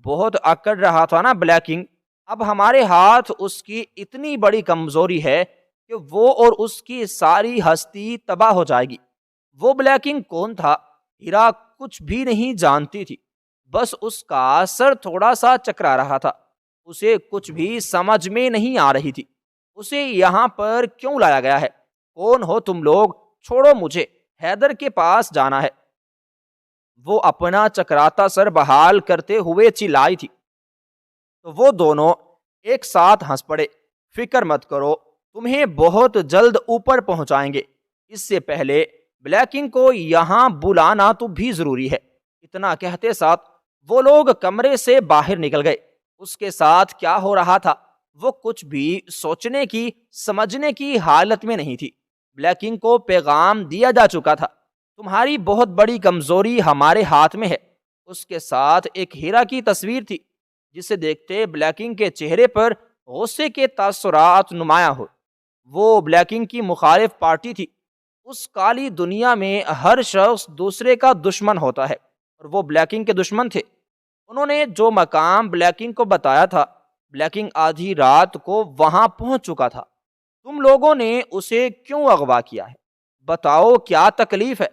بہت اکڑ رہا تھا نا بلیکنگ، اب ہمارے ہاتھ اس کی اتنی بڑی کمزوری ہے کہ وہ اور اس کی ساری ہستی تباہ ہو جائے گی۔ وہ بلیکنگ کون تھا؟ ہیرا کچھ بھی نہیں جانتی تھی، بس اس کا سر تھوڑا سا چکرا رہا تھا۔ اسے کچھ بھی سمجھ میں نہیں آ رہی تھی۔ اسے یہاں پر کیوں لایا گیا ہے؟ کون ہو تم لوگ؟ چھوڑو مجھے، حیدر کے پاس جانا ہے۔ وہ اپنا چکراتا سر بحال کرتے ہوئے چلائی تھی تو وہ دونوں ایک ساتھ ہنس پڑے۔ فکر مت کرو، تمہیں بہت جلد اوپر پہنچائیں گے۔ اس سے پہلے بلیکنگ کو یہاں بلانا تو بھی ضروری ہے۔ اتنا کہتے ساتھ وہ لوگ کمرے سے باہر نکل گئے۔ اس کے ساتھ کیا ہو رہا تھا وہ کچھ بھی سوچنے کی سمجھنے کی حالت میں نہیں تھی۔ بلیکنگ کو پیغام دیا جا چکا تھا، تمہاری بہت بڑی کمزوری ہمارے ہاتھ میں ہے۔ اس کے ساتھ ایک ہیرا کی تصویر تھی جسے دیکھتے بلیکنگ کے چہرے پر غصے کے تاثرات نمایاں ہوئے۔ وہ بلیکنگ کی مخالف پارٹی تھی۔ اس کالی دنیا میں ہر شخص دوسرے کا دشمن ہوتا ہے اور وہ بلیکنگ کے دشمن تھے۔ انہوں نے جو مقام بلیکنگ کو بتایا تھا، بلیکنگ آدھی رات کو وہاں پہنچ چکا تھا۔ تم لوگوں نے اسے کیوں اغوا کیا ہے؟ بتاؤ کیا تکلیف ہے؟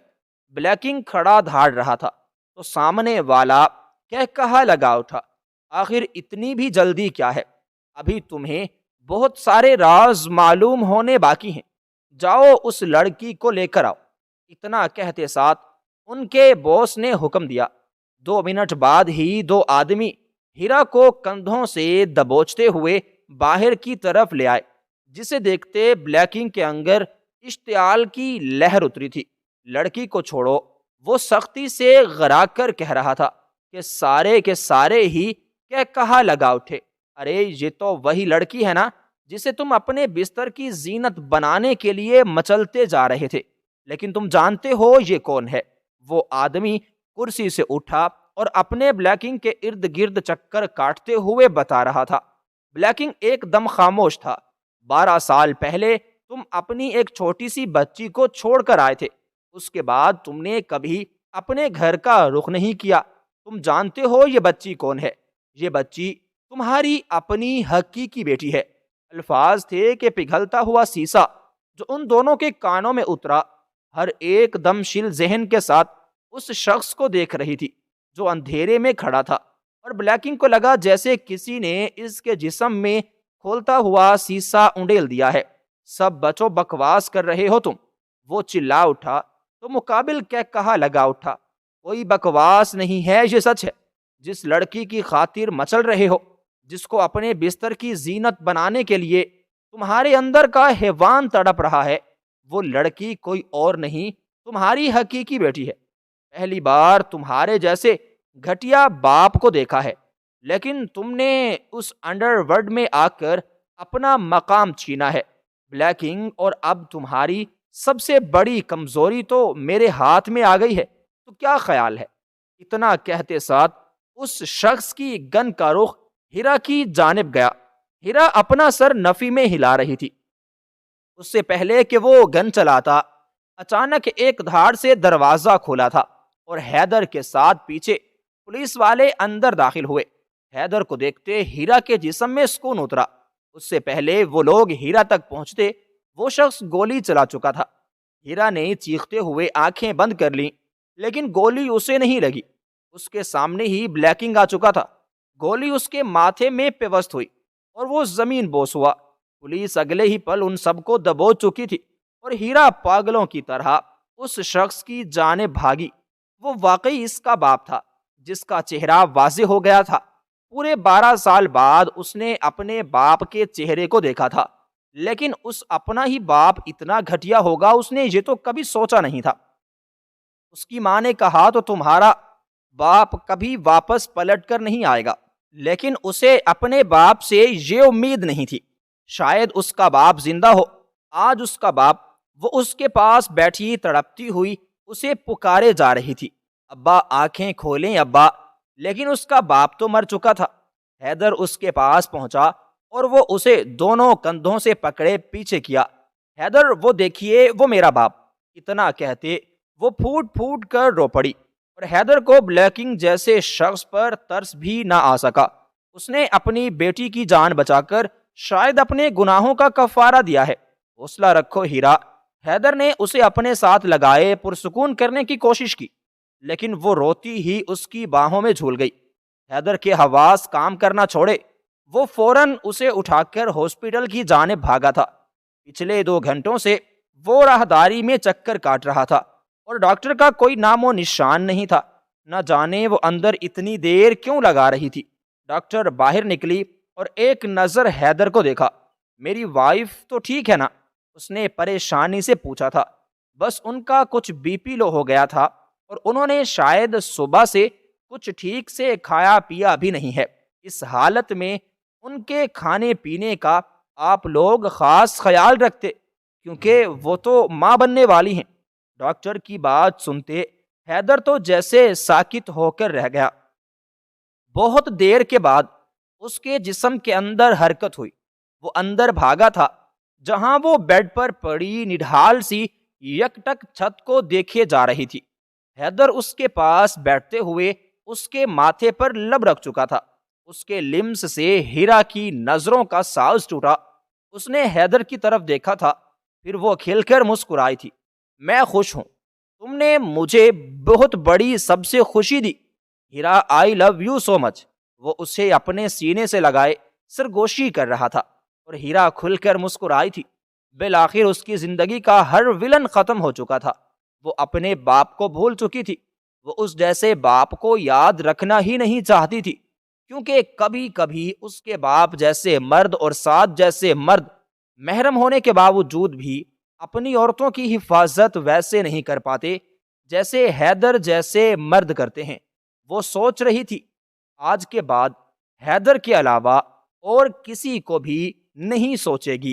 بلیکنگ کھڑا دھاڑ رہا تھا تو سامنے والا کہا لگا اٹھا، آخر اتنی بھی جلدی کیا ہے؟ ابھی تمہیں بہت سارے راز معلوم ہونے باقی ہیں۔ جاؤ اس لڑکی کو لے کر آؤ۔ اتنا کہتے ساتھ ان کے باس نے حکم دیا۔ 2 منٹ بعد ہی دو آدمی ہیرا کو کندھوں سے دبوچتے ہوئے باہر کی طرف لے آئے، جسے دیکھتے بلیکنگ کے اندر اشتعال کی لہر اتری تھی۔ لڑکی کو چھوڑو، وہ سختی سے غرا کر کہہ رہا تھا کہ سارے کے سارے ہی کہا لگا اٹھے، ارے یہ تو وہی لڑکی ہے نا جسے تم اپنے بستر کی زینت بنانے کے لیے مچلتے جا رہے تھے، لیکن تم جانتے ہو یہ کون ہے؟ وہ آدمی کرسی سے اٹھا اور اپنے بلیکنگ کے ارد گرد چکر کاٹتے ہوئے بتا رہا تھا۔ بلیکنگ ایک دم خاموش تھا۔ 12 سال پہلے تم اپنی ایک چھوٹی سی بچی کو چھوڑ کر آئے تھے، اس کے بعد تم نے کبھی اپنے گھر کا رخ نہیں کیا۔ تم جانتے ہو یہ بچی کون ہے؟ یہ بچی تمہاری اپنی حقیقی بیٹی ہے۔ الفاظ تھے کہ پگھلتا ہوا سیسا جو ان دونوں کے کانوں میں اترا۔ ہر ایک دم شل ذہن کے ساتھ اس شخص کو دیکھ رہی تھی جو اندھیرے میں کھڑا تھا، اور بلیکنگ کو لگا جیسے کسی نے اس کے جسم میں کھولتا ہوا سیسا انڈیل دیا ہے۔ سب بچو، بکواس کر رہے ہو تم، وہ چلا اٹھا تو مقابل کہا لگا اٹھا، کوئی بکواس نہیں ہے، یہ سچ ہے۔ جس لڑکی کی خاطر مچل رہے ہو، جس کو اپنے بستر کی زینت بنانے کے لیے تمہارے اندر کا حیوان تڑپ رہا ہے، وہ لڑکی کوئی اور نہیں، تمہاری حقیقی بیٹی ہے۔ پہلی بار تمہارے جیسے گھٹیا باپ کو دیکھا ہے، لیکن تم نے اس انڈر ورلڈ میں آ کر اپنا مقام چھینا ہے بلیکنگ، اور اب تمہاری سب سے بڑی کمزوری تو میرے ہاتھ میں آ گئی ہے، تو کیا خیال ہے؟ اتنا کہتے ساتھ اس شخص کی گن کا رخ ہیرا کی جانب گیا۔ ہیرا اپنا سر نفی میں ہلا رہی تھی۔ اس سے پہلے کہ وہ گن چلاتا، اچانک ایک دھاڑ سے دروازہ کھولا تھا اور حیدر کے ساتھ پیچھے پولیس والے اندر داخل ہوئے۔ حیدر کو دیکھتے ہیرا کے جسم میں سکون اترا۔ اس سے پہلے وہ لوگ ہیرا تک پہنچتے، وہ شخص گولی چلا چکا تھا۔ ہیرا نے چیختے ہوئے آنکھیں بند کر لیں، لیکن گولی اسے نہیں لگی۔ اس کے سامنے ہی بلیکنگ آ چکا تھا۔ گولی اس کے ماتھے میں پیوست ہوئی اور وہ زمین بوس ہوا۔ پولیس اگلے ہی پل ان سب کو دبوچ چکی تھی اور ہیرا پاگلوں کی طرح اس شخص کی جانب بھاگی۔ وہ واقعی اس کا باپ تھا، جس کا چہرہ واضح ہو گیا تھا۔ پورے 12 سال بعد اس نے اپنے باپ کے چہرے کو دیکھا تھا، لیکن اس اپنا ہی باپ اتنا گھٹیا ہوگا اس نے یہ تو کبھی سوچا نہیں تھا۔ اس کی ماں نے کہا تو تمہارا باپ کبھی واپس پلٹ کر نہیں آئے گا، لیکن اسے اپنے باپ سے یہ امید نہیں تھی۔ شاید اس کا باپ زندہ ہو۔ آج اس کا باپ، وہ اس کے پاس بیٹھی تڑپتی ہوئی اسے پکارے جا رہی تھی، ابا آنکھیں کھولیں ابا، لیکن اس کا باپ تو مر چکا تھا۔ حیدر اس کے پاس پہنچا اور وہ اسے دونوں کندھوں سے پکڑے پیچھے کیا۔ حیدر وہ دیکھیے وہ میرا باپ، اتنا کہتے وہ پھوٹ پھوٹ کر رو پڑی، اور حیدر کو بلیکنگ جیسے شخص پر ترس بھی نہ آ سکا۔ اس نے اپنی بیٹی کی جان بچا کر شاید اپنے گناہوں کا کفارہ دیا ہے۔ حوصلہ رکھو ہیرا۔ حیدر نے اسے اپنے ساتھ لگائے پرسکون کرنے کی کوشش کی، لیکن وہ روتی ہی اس کی باہوں میں جھول گئی۔ حیدر کے حواس کام کرنا چھوڑے، وہ فوراً اسے اٹھا کر ہاسپٹل کی جانب بھاگا تھا۔ پچھلے 2 گھنٹوں سے وہ راہداری میں چکر کاٹ رہا تھا اور ڈاکٹر کا کوئی نام و نشان نہیں تھا۔ نہ جانے وہ اندر اتنی دیر کیوں لگا رہی تھی۔ ڈاکٹر باہر نکلی اور ایک نظر حیدر کو دیکھا۔ میری وائف تو ٹھیک ہے نا؟ اس نے پریشانی سے پوچھا تھا۔ بس ان کا کچھ بی پی لو ہو گیا تھا اور انہوں نے شاید صبح سے کچھ ٹھیک سے کھایا پیا بھی نہیں ہے۔ اس حالت میں ان کے کھانے پینے کا آپ لوگ خاص خیال رکھتے، کیونکہ وہ تو ماں بننے والی ہیں۔ ڈاکٹر کی بات سنتے حیدر تو جیسے ساکت ہو کر رہ گیا۔ بہت دیر کے بعد اس کے جسم کے اندر حرکت ہوئی۔ وہ اندر بھاگا تھا، جہاں وہ بیڈ پر پڑی نڈھال سی یک ٹک چھت کو دیکھے جا رہی تھی۔ حیدر اس کے پاس بیٹھتے ہوئے اس کے ماتھے پر لب رکھ چکا تھا۔ اس کے لمس سے ہیرا کی نظروں کا ساز ٹوٹا۔ اس نے حیدر کی طرف دیکھا تھا، پھر وہ کھل کر مسکرائی تھی۔ میں خوش ہوں، تم نے مجھے بہت بڑی سب سے خوشی دی ہیرا، آئی لو یو سو مچ۔ وہ اسے اپنے سینے سے لگائے سرگوشی کر رہا تھا اور ہیرا کھل کر مسکرائی تھی۔ بالآخر اس کی زندگی کا ہر ولن ختم ہو چکا تھا۔ وہ اپنے باپ کو بھول چکی تھی۔ وہ اس جیسے باپ کو یاد رکھنا ہی نہیں چاہتی تھی، کیونکہ کبھی کبھی اس کے باپ جیسے مرد اور سعد جیسے مرد محرم ہونے کے باوجود بھی اپنی عورتوں کی حفاظت ویسے نہیں کر پاتے جیسے حیدر جیسے مرد کرتے ہیں۔ وہ سوچ رہی تھی آج کے بعد حیدر کے علاوہ اور کسی کو بھی نہیں سوچے گی۔